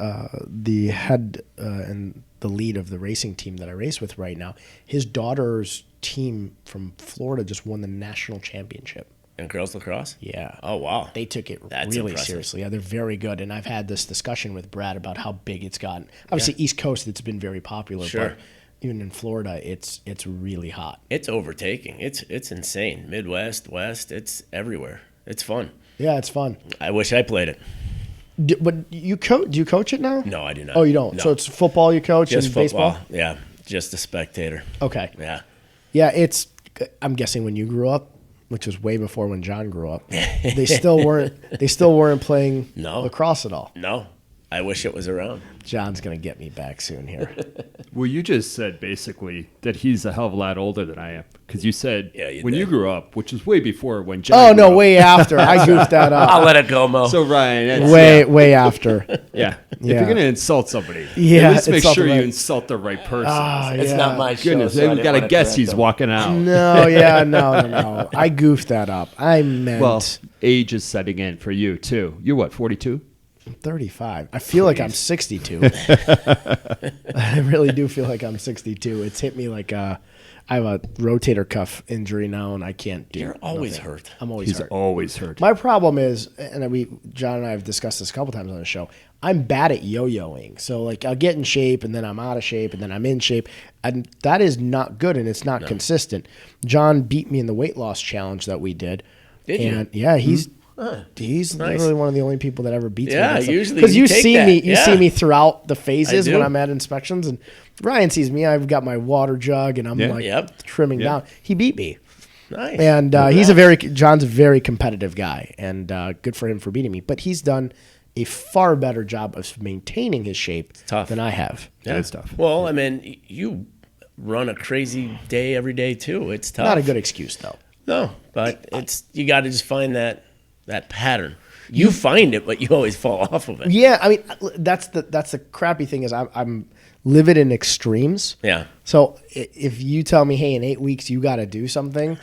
the head and the lead of the racing team that I race with right now. His daughter's team from Florida just won the national championship. And girls lacrosse? Yeah. Oh, wow. They took it That's really impressive. seriously. Yeah, they're very good. And I've had this discussion with Brad about how big it's gotten. Obviously, East Coast, it's been very popular. Sure. But even in Florida, it's really hot. It's overtaking. It's insane. Midwest, West, it's everywhere. It's fun. Yeah, it's fun. I wish I played it. But you do you coach it now? No, I do not. Oh, you don't? No. So it's football you coach Just and football. baseball? Yeah, just a spectator. Okay. Yeah. Yeah, I'm guessing when you grew up, which was way before when John grew up, they still weren't playing No. lacrosse at all. No, I wish it was around. John's gonna get me back soon here. Well, you just said basically that he's a hell of a lot older than I am because you said Yeah, you when did. you grew up, which was way before when John. Oh no, grew up. way after. I goofed that I'll up. let it go, Mo. So Ryan, that's, Way after. yeah. If Yeah. you're gonna insult somebody, Yeah, at least make insult sure the you right- insult the right person. it's yeah. not my show. Goodness, so I we didn't got to wanna guess correct he's him. walking out. No, yeah, no. I goofed that up. I meant Well, age is setting in for you too. You're what, 42? 35. I feel like I'm 62. I really do feel like I'm 62. It's hit me like I have a rotator cuff injury now, and I can't do. You're always nothing. hurt. I'm always He's hurt. always hurt. My problem is, and John and I have discussed this a couple times on the show, I'm bad at yo-yoing. So like I'll get in shape and then I'm out of shape and then I'm in shape. And that is not good and it's not consistent. John beat me in the weight loss challenge that we did. Did you? And yeah, he's nice. literally one of the only people that ever beats me. Yeah, at that stuff. usually because you you take see that. me, you Yeah. see me throughout the phases I when do. I'm at inspections, and Ryan sees me. I've got my water jug and I'm Yeah. like Yep. trimming Yeah. down. He beat me. Nice. And John's a very competitive guy, and good for him for beating me. But he's done a far better job of maintaining his shape tough. than I have. Yeah. Good stuff. Well, I mean, you run a crazy day every day too. It's tough. Not a good excuse though. No, but you got to just find that pattern. You find it, but you always fall off of it. Yeah, I mean that's the crappy thing is I'm live in extremes. Yeah. So if you tell me, hey, in 8 weeks you got to do something,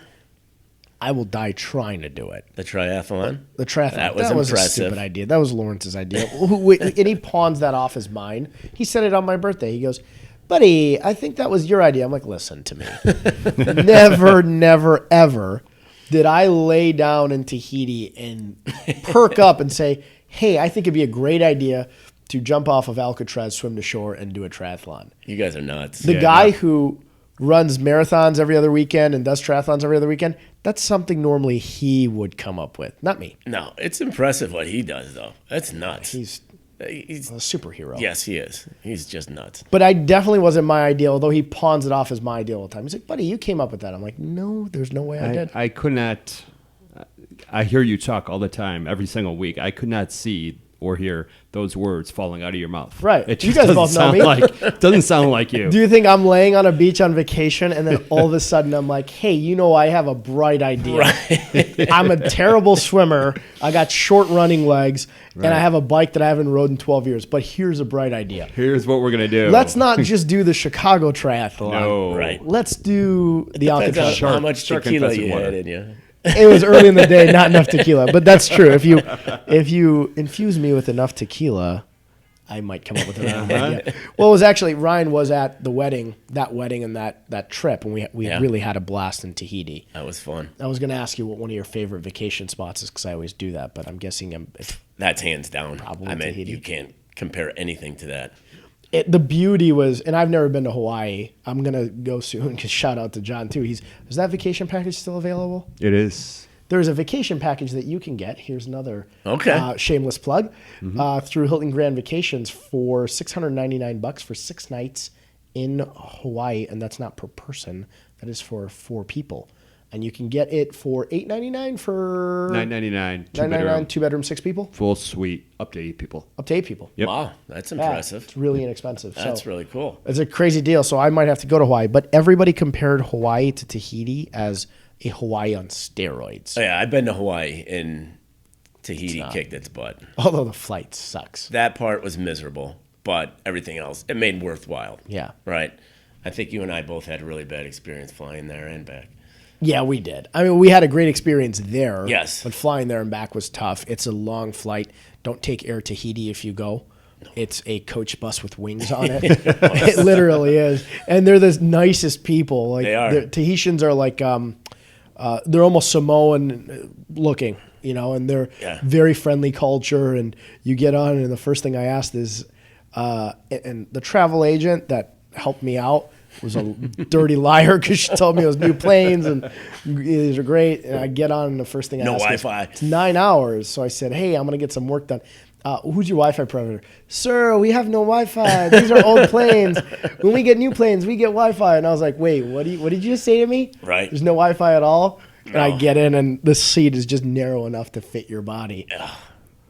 I will die trying to do it. The triathlon. The triathlon. That was a impressive. stupid idea. That was Lawrence's idea. And he pawns that off as mine. He said it on my birthday. He goes, buddy, I think that was your idea. I'm like, listen to me. Never, ever did I lay down in Tahiti and perk up and say, hey, I think it'd be a great idea to jump off of Alcatraz, swim to shore, and do a triathlon. You guys are nuts. The guy who runs marathons every other weekend and does triathlons every other weekend, that's something normally he would come up with, not me. No, it's impressive what he does, though. That's nuts. He's a superhero. Yes, he is. He's just nuts. But I definitely wasn't my ideal, although he pawns it off as my ideal all the time. He's like, buddy, you came up with that. I'm like, no, there's no way I did. I could not. I hear you talk all the time, every single week. I could not see or hear those words falling out of your mouth. Right. It You just guys doesn't both know sound me. like doesn't sound like you. Do you think I'm laying on a beach on vacation and then all of a sudden I'm like, hey, you know, I have a bright idea. I'm a terrible swimmer. I got short running legs and I have a bike that I haven't rode in 12 years. But here's a bright idea. Here's what we're gonna do. Let's not just do the Chicago triathlon. No. Right. Let's do the Depends on Alcatraz. how much shark tequila infested you water. had in you. It was early in the day, not enough tequila. But that's true. If you infuse me with enough tequila, I might come up with another idea. Well, it was actually Ryan was at the wedding and that trip, and we Yeah. really had a blast in Tahiti. That was fun. I was going to ask you what one of your favorite vacation spots is because I always do that, but I'm guessing it's That's hands down. Probably I mean, Tahiti. you can't compare anything to that. The beauty was, and I've never been to Hawaii. I'm gonna go soon because shout out to John too. Is that vacation package still available? It is. There's a vacation package that you can get. Here's another shameless plug through Hilton Grand Vacations for $699 for 6 nights in Hawaii, and that's not per person. That is for 4 people, and you can get it for $899 for $999. $999, 2-bedroom, 6 people, Full suite, up to 8 people. up to 8 people. Yep. Wow, that's Yeah, impressive. it's really inexpensive. That's So really cool. it's a crazy deal. So I might have to go to Hawaii, but everybody compared Hawaii to Tahiti as a Hawaii on steroids. Oh, yeah, I've been to Hawaii, and Tahiti kicked its butt. Although the flight sucks. That part was miserable, but everything else, it made worthwhile. Yeah. Right? I think you and I both had a really bad experience flying there and back. Yeah, we did. I mean, we had a great experience there. Yes. But flying there and back was tough. It's a long flight. Don't take Air Tahiti if you go. It's a coach bus with wings on it. It literally is. And they're the nicest people. Like, They are. Tahitians are like, they're almost Samoan looking, and they're very friendly culture. And you get on, and the first thing I asked is, and the travel agent that helped me out was a dirty liar because she told me it was new planes and these are great. And I get on, and the first thing I No ask Wi-Fi. is, it's 9 hours. So I said, hey, I'm going to get some work done. Who's your Wi-Fi provider? Sir, we have no Wi-Fi. These are old planes. When we get new planes, we get Wi-Fi. And I was like, wait, what did you just say to me? Right. There's no Wi-Fi at all? And I No. get in, and the seat is just narrow enough to fit your body.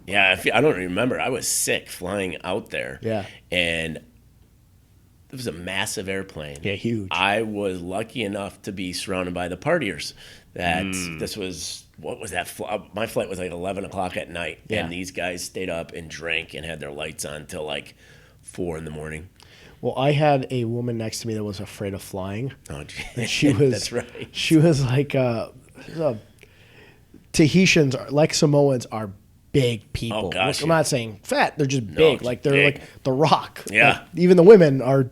Yeah, I don't remember. I was sick flying out there. Yeah. And it was a massive airplane. Yeah, huge. I was lucky enough to be surrounded by the partiers. This was, what was that? My flight was like 11 o'clock at night. Yeah. And these guys stayed up and drank and had their lights on till like 4 in the morning. Well, I had a woman next to me that was afraid of flying. Oh, gee. And she was That's right. She was like Tahitians are like Samoans are big people. Oh, gosh, I'm yeah. not saying fat, they're just big. Like they're big. like the Rock. Yeah. Like, even the women are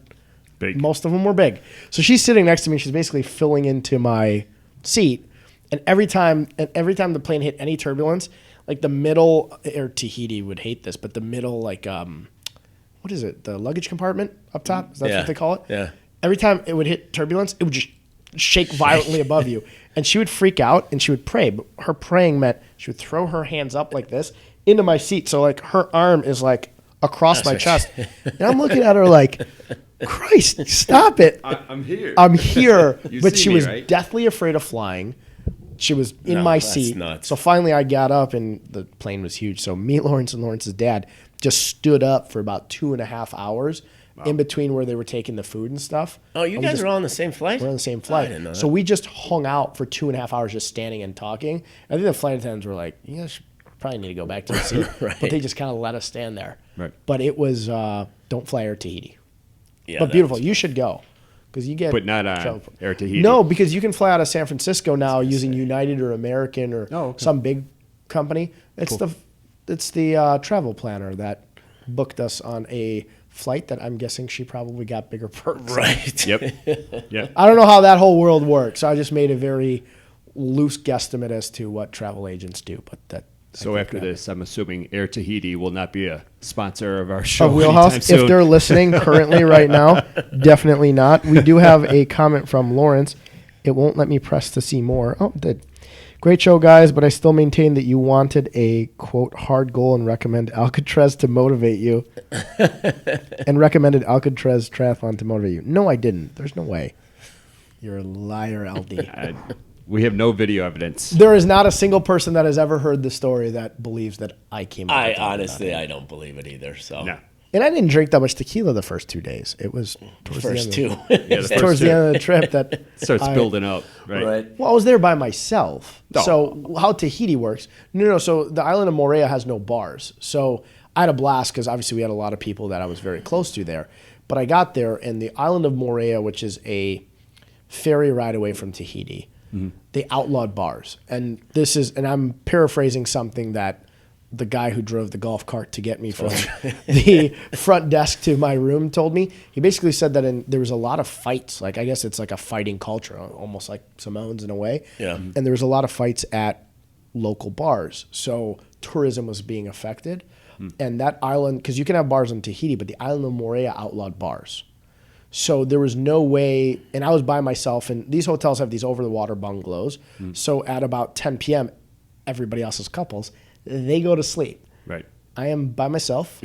Big. most of them were big. So she's sitting next to me, she's basically filling into my seat. And every time the plane hit any turbulence, like the middle, or Tahiti would hate this, but the middle, like what is it? The luggage compartment up top? Is that Yeah. what they call it? Yeah. Every time it would hit turbulence, it would just shake violently above you. And she would freak out and she would pray. But her praying meant she would throw her hands up like this into my seat. So like her arm is like across my chest. And I'm looking at her like, Christ, stop it. I'm here. I'm here. You But see she me, was right? deathly afraid of flying. She was in No, my that's seat. nuts. So finally I got up, and the plane was huge. So me, Lawrence, and Lawrence's dad just stood up for about 2.5 hours in between where they were taking the food and stuff. Oh, you And we guys just- are all on the same flight? We're on the same I flight. didn't know that. So we just hung out for 2.5 hours just standing and talking. I think the flight attendants were like, you guys should probably need to go back to the seat. Right. But they just kind of let us stand there. Right. But it was don't fly Air Tahiti. Yeah, But that beautiful. was- You should go. Because you get But not on travel- Air Tahiti. No, because you can fly out of San Francisco now using United or American or Oh, okay. some big company. It's the travel planner that booked us on a flight that I'm guessing she probably got bigger perks. Right. Yep. Yep. I don't know how that whole world works. I just made a very loose guesstimate as to what travel agents do. But that. So after this, I'm assuming Air Tahiti will not be a sponsor of our show. Of Wheelhouse, anytime soon. if they're listening currently right now, definitely not. We do have a comment from Lawrence. It won't let me press to see more. Oh, it did. Great show, guys, but I still maintain that you wanted a, quote, hard goal and recommend Alcatraz to motivate you. And recommended Alcatraz Triathlon to motivate you. No, I didn't. There's no way. You're a liar, LD. We have no video evidence. There is not a single person that has ever heard the story that believes that I came up I with that. honestly, I don't believe it either. So No. And I didn't drink that much tequila the first 2 days. It was towards first the end two. of, Yeah, the first towards two. the end of the trip that starts I- building up, right? Right. Well, I was there by myself. Oh. So how Tahiti works? No. So the island of Moorea has no bars. So I had a blast because obviously we had a lot of people that I was very close to there. But I got there, and the island of Moorea, which is a ferry ride away from Tahiti, they outlawed bars. And I'm paraphrasing something that the guy who drove the golf cart to get me from the front desk to my room told me. He basically said that there was a lot of fights. Like, I guess it's like a fighting culture, almost like Samoans in a way. Yeah. And there was a lot of fights at local bars. So tourism was being affected. And that island, because you can have bars in Tahiti, but the island of Moorea outlawed bars. So there was no way, and I was by myself, and these hotels have these over-the-water bungalows. So at about 10 p.m., everybody else's couples, they go to sleep. Right. I am by myself,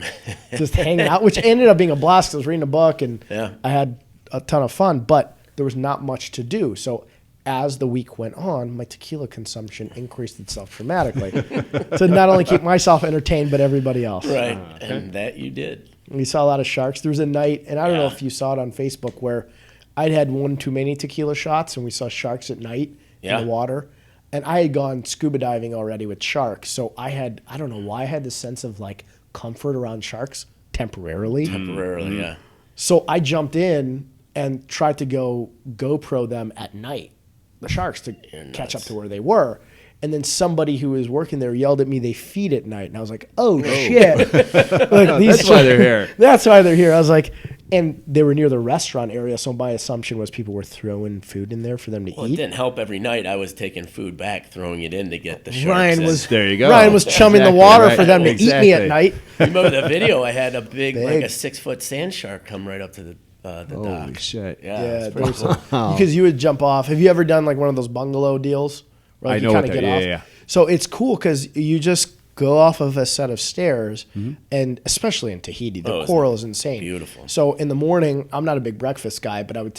just hanging out, which ended up being a blast 'cause I was reading a book, and I had a ton of fun, but there was not much to do. So as the week went on, my tequila consumption increased itself dramatically to not only keep myself entertained, but everybody else. Right. And that you did. We saw a lot of sharks. There was a night, and I don't know if you saw it on Facebook, where I'd had one too many tequila shots, and we saw sharks at night in the water. And I had gone scuba diving already with sharks. So I don't know why I had this sense of like comfort around sharks temporarily. Temporarily, yeah. So I jumped in and tried to go GoPro them at night, the sharks, to catch up to where they were. And then somebody who was working there yelled at me, they feed at night. And I was like, oh, shit. That's why they're here. That's why they're here. I was like, and they were near the restaurant area. So my assumption was people were throwing food in there for them to Well, it eat. didn't help every night. I was taking food back, throwing it in to get the sharks. There you go. Ryan was chumming the water for them to eat me at Exactly. night. Remember the video? I had a big, like a 6-foot sand shark come right up to the Holy dock. shit. Yeah, Yeah, it's pretty cool. because you would jump off. Have you ever done like one of those bungalow deals? Where, like, I know you what kinda that- get yeah, off? yeah. So it's cool because you just go off of a set of stairs, and especially in Tahiti, the coral is insane. beautiful. So in the morning, I'm not a big breakfast guy, but I would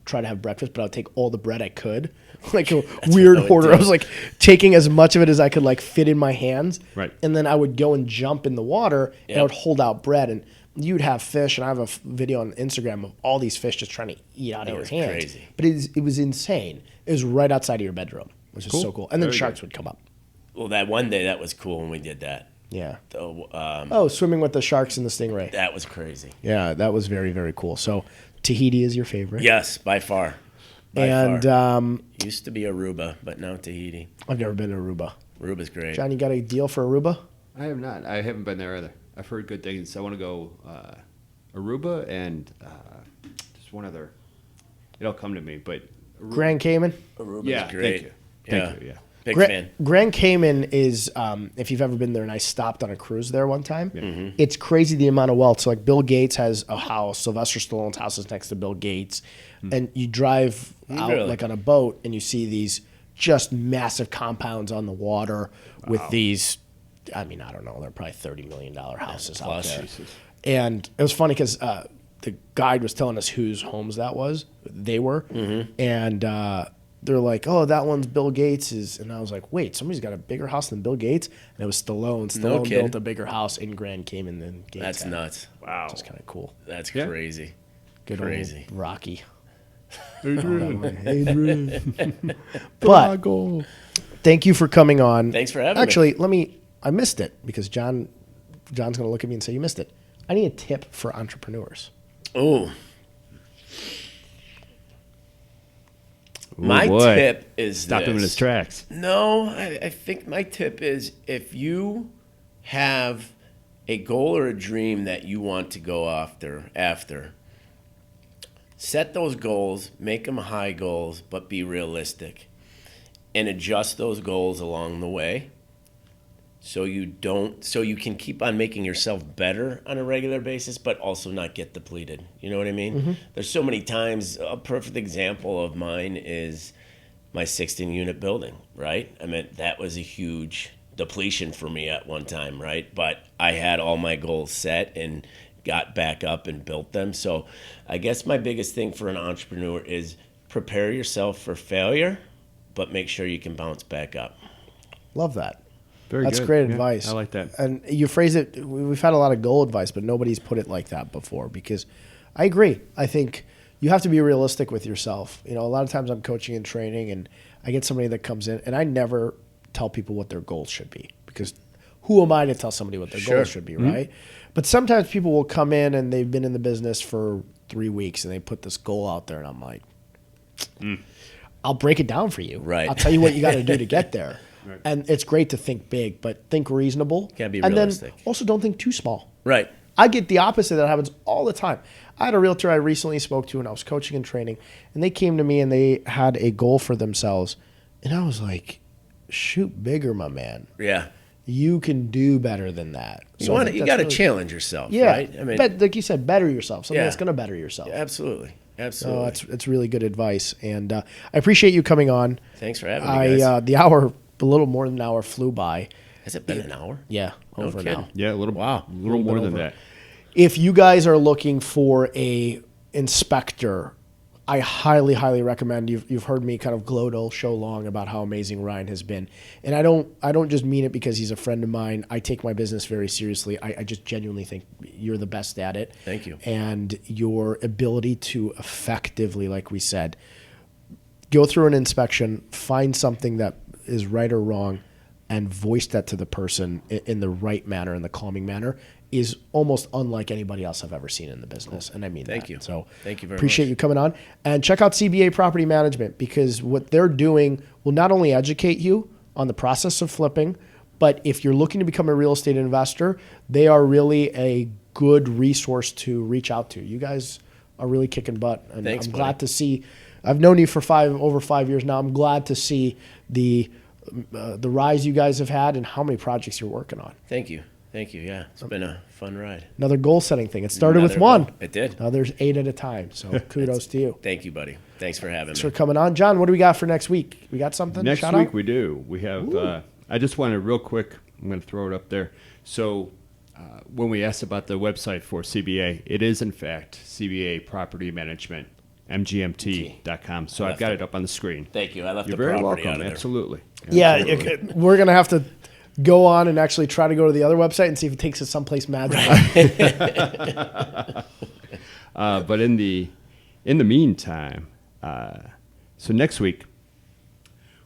try to have breakfast, but I would take all the bread I could, like a weird what I would hoarder. do. I was like taking as much of it as I could like fit in my hands, Right. And then I would go and jump in the water, and I would hold out bread, and you'd have fish, and I have a video on Instagram of all these fish just trying to eat out of your was hands. crazy. But it was insane. It was right outside of your bedroom, which is so cool. And then Very sharks good. would come up. Well, that one day, that was cool when we did that. Yeah. So, Oh, swimming with the sharks and the stingray. that was crazy. Yeah, that was very, very cool. So Tahiti is your favorite. Yes, by far. By And far. Used to be Aruba, but now Tahiti. I've never been to Aruba. Aruba's great. John, you got a deal for Aruba? I have not. I haven't been there either. I've heard good things. I want to go Aruba and just one other. It'll come to me, but Grand Cayman? Aruba's yeah, great. thank you. Yeah. Thank you. Yeah. Big fan. Grand Cayman is, if you've ever been there, and I stopped on a cruise there one time, it's crazy the amount of wealth. So, like, Bill Gates has a house. Sylvester Stallone's house is next to Bill Gates. And you drive out, Really? like, on a boat, and you see these just massive compounds on the water with these, I mean, I don't know, they're probably $30 million houses out plus. there. And it was funny because the guide was telling us whose homes that was. They were. And they're like, oh, that one's Bill Gates's. And I was like, wait, somebody's got a bigger house than Bill Gates? And it was Stallone. No Stallone kidding. built a bigger house in Grand Cayman than Gates That's had. nuts. Wow. It's kind of cool. That's Yeah. crazy. Good Crazy. old Rocky. Adrian. But thank you for coming on. Thanks for having me. Actually, I missed it because John's going to look at me and say, you missed it. I need a tip for entrepreneurs. Oh. My boy. tip is Stopped him in his this. tracks. No, I think my tip is if you have a goal or a dream that you want to go after, set those goals, make them high goals, but be realistic, and adjust those goals along the way. So you can keep on making yourself better on a regular basis, but also not get depleted. You know what I mean? There's so many times, a perfect example of mine is my 16-unit building, right? I mean, that was a huge depletion for me at one time, right? But I had all my goals set and got back up and built them. So I guess my biggest thing for an entrepreneur is prepare yourself for failure, but make sure you can bounce back up. Love that. Very That's good. great Yeah, advice. I like that. And you phrase it, we've had a lot of goal advice, but nobody's put it like that before because I agree. I think you have to be realistic with yourself. You know, a lot of times I'm coaching and training and I get somebody that comes in and I never tell people what their goals should be because who am I to tell somebody what their goals should be, right? But sometimes people will come in and they've been in the business for 3 weeks and they put this goal out there and I'm like, I'll break it down for you. Right. I'll tell you what you got to do to get there. Right. And it's great to think big, but think reasonable. Gotta be and realistic. then also don't think too small. Right. I get the opposite that happens all the time. I had a realtor I recently spoke to and I was coaching and training, and they came to me and they had a goal for themselves. And I was like, shoot bigger, my man. Yeah. you can do better than that. You So I want think You that's got to really- challenge yourself, Yeah, right? I mean, but like you said, better yourself. Something Yeah. that's going to better yourself. absolutely, So absolutely. it's really good advice, and I appreciate you coming on. Thanks for having me, guys. The hour, a little more than an hour, flew by. Has it been an hour? Yeah, No over kidding. now. Yeah, a little Wow. a little more than that. If you guys are looking for a inspector, I highly, highly recommend. You've heard me kind of gloat all show long about how amazing Ryan has been, and I don't just mean it because he's a friend of mine. I take my business very seriously. I just genuinely think you're the best at it. Thank you. And your ability to effectively, like we said, go through an inspection, find something that is right or wrong, and voice that to the person in the right manner, in the calming manner, is almost unlike anybody else I've ever seen in the business. And I mean Thank that. you. So Thank you very appreciate much. you coming on. And check out CBA Property Management, because what they're doing will not only educate you on the process of flipping, but if you're looking to become a real estate investor, they are really a good resource to reach out to. You guys are really kicking butt. And Thanks, I'm buddy. glad to see, I've known you for over 5 years now. I'm glad to see the rise you guys have had and how many projects you're working on. Thank you. Thank you. Yeah, it's been a fun ride. Another goal setting thing. It started with Another one. goal. It did. Now there's 8 at a time. So kudos to you. Thank you, buddy. Thanks for having Thanks me. for coming on. John, what do we got for next week? We got something? Next Shout week out? we do. We have. I just wanted real quick. I'm going to throw it up there. So when we asked about the website for CBA, it is in fact CBA Property Management, MGMT.com. So I've got it up on the screen. Thank you. I left You're the very property welcome. out of there. Absolutely. Yeah, Absolutely. we're going to have to go on and actually try to go to the other website and see if it takes us someplace magical. But in the meantime, so next week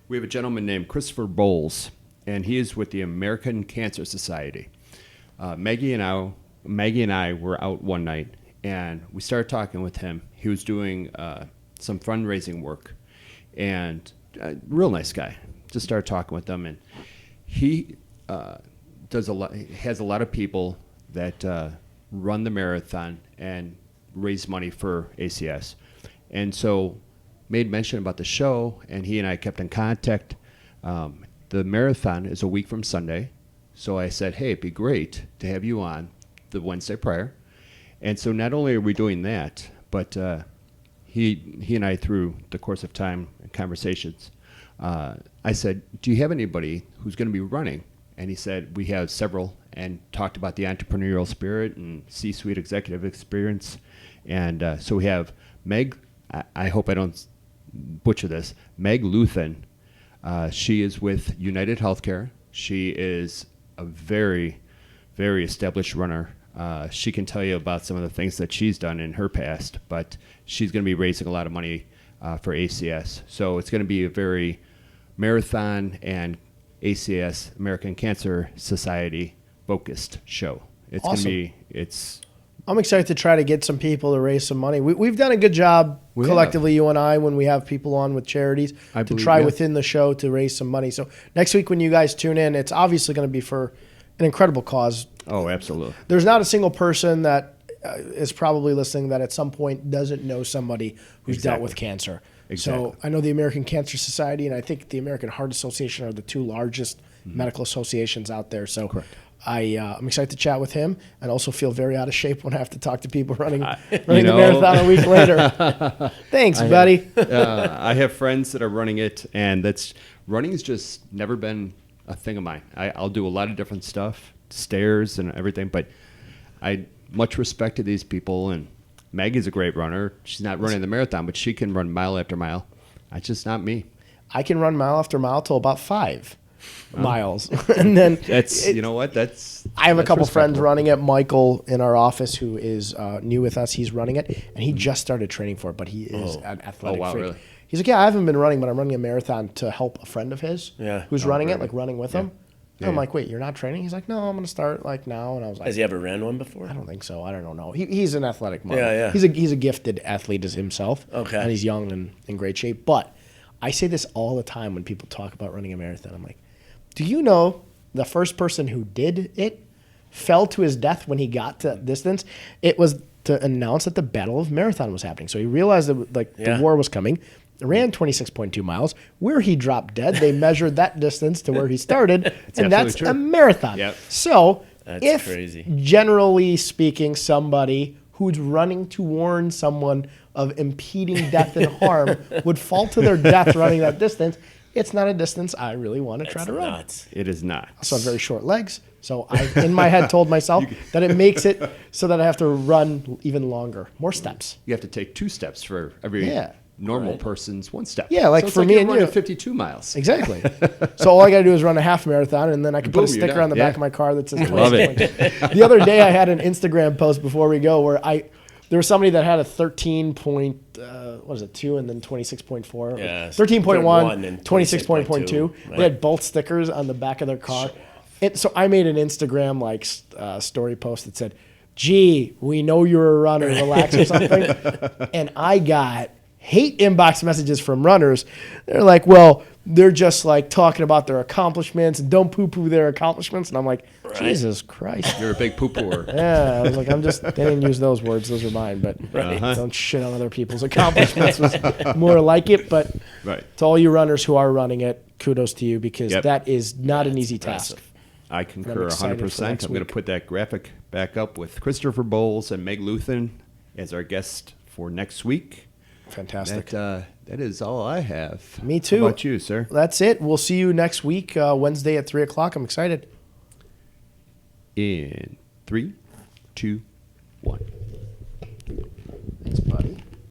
we have a gentleman named Christopher Bowles, and he is with the American Cancer Society. Maggie and I were out one night, and we started talking with him. He was doing some fundraising work, and real nice guy. Just started talking with them, and he does a lot. Has a lot of people that run the marathon and raise money for ACS, and so made mention about the show, and he and I kept in contact. The marathon is a week from Sunday, so I said, hey, it'd be great to have you on the Wednesday prior. And so not only are we doing that, but he and I, through the course of time and conversations, I said, do you have anybody who's going to be running? And he said, we have several, and talked about the entrepreneurial spirit and C-suite executive experience. And so we have Meg, I hope I don't butcher this, Meg Luthen. She is with United Healthcare. She is a very, very established runner. She can tell you about some of the things that she's done in her past, but she's going to be raising a lot of money for ACS. So it's going to be a very marathon and ACS, American Cancer Society, focused show. It's Awesome. going to be, I'm excited to try to get some people to raise some money. We've done a good job We collectively, you and I, when we have people on with charities I to believe, try yeah. within the show to raise some money. So next week when you guys tune in, it's obviously going to be for an incredible cause. oh, absolutely. There's not a single person that is probably listening that at some point doesn't know somebody who's dealt Exactly. with cancer. Exactly. So I know the American Cancer Society and I think the American Heart Association are the two largest medical associations out there. So Correct. I'm excited to chat with him, and also feel very out of shape when I have to talk to people running you the know- marathon a week later. Thanks, buddy. I have friends that are running it, and running has just never been a thing of mine. I'll do a lot of different stuff, stairs and everything, but I much respect to these people. And Maggie's a great runner. She's not running the marathon, but she can run mile after mile. That's just not me. I can run mile after mile till about 5 miles, and then You know what? I have a that's couple friends respectable. running it. Michael in our office, who is new with us, he's running it, and he just started training for it, but he is an athletic Oh, wow, freak. really? He's like, yeah, I haven't been running, but I'm running a marathon to help a friend of his who's Oh, running it, very like good. running with Yeah. him. Yeah, I'm yeah. like, wait, you're not training? He's like, no, I'm going to start like now. And I was like, Has he ever ran one before? I don't think so. I don't know. He's an athletic model. Yeah, yeah. He's a gifted athlete as himself. Okay. And he's young and in great shape. But I say this all the time when people talk about running a marathon. I'm like, do you know the first person who did it fell to his death when he got to distance? It was to announce that the Battle of Marathon was happening. So he realized that Yeah. the war was coming. ran 26.2 miles. Where he dropped dead, they measured that distance to where he started, and that's true. a marathon. Yep. So That's if, crazy. generally speaking, somebody who's running to warn someone of impeding death and harm would fall to their death running that distance, it's not a distance I really want to try to run. Nuts. It is not. So I have very short legs. So I, in my head, told myself that it makes it so that I have to run even longer, more steps. You have to take 2 steps for every Yeah. normal person's 1 step. Yeah, like so it's for me you're and you. running 52 miles. Exactly. So all I got to do is run a half marathon, and then I can put a Boom, you're sticker on the done. back Yeah. of my car that says Love 26.2. The other day I had an Instagram post before we go where there was somebody that had a 13.2 and then 26.4. Yeah, 13.1 and 26.2. right. They had both stickers on the back of their car. So I made an Instagram story post that said, "Gee, we know you're a runner, relax," or something. And I got hate inbox messages from runners. They're like, "Well, they're just like talking about their accomplishments and don't poo-poo their accomplishments." And I'm like, Jesus Christ. You're a big poo-pooer. Yeah, I was like, they didn't use those words. Those are mine, but don't shit on other people's accomplishments was more like it. But Right. to all you runners who are running it, kudos to you because Yep. that is not an easy task. I concur excited for 100%. next I'm going to week. put that graphic back up with Christopher Bowles and Meg Luthen as our guest for next week. Fantastic. That is all I have. Me too. How about you, sir? That's it. We'll see you next week, Wednesday at 3 o'clock. I'm excited. In 3, 2, 1.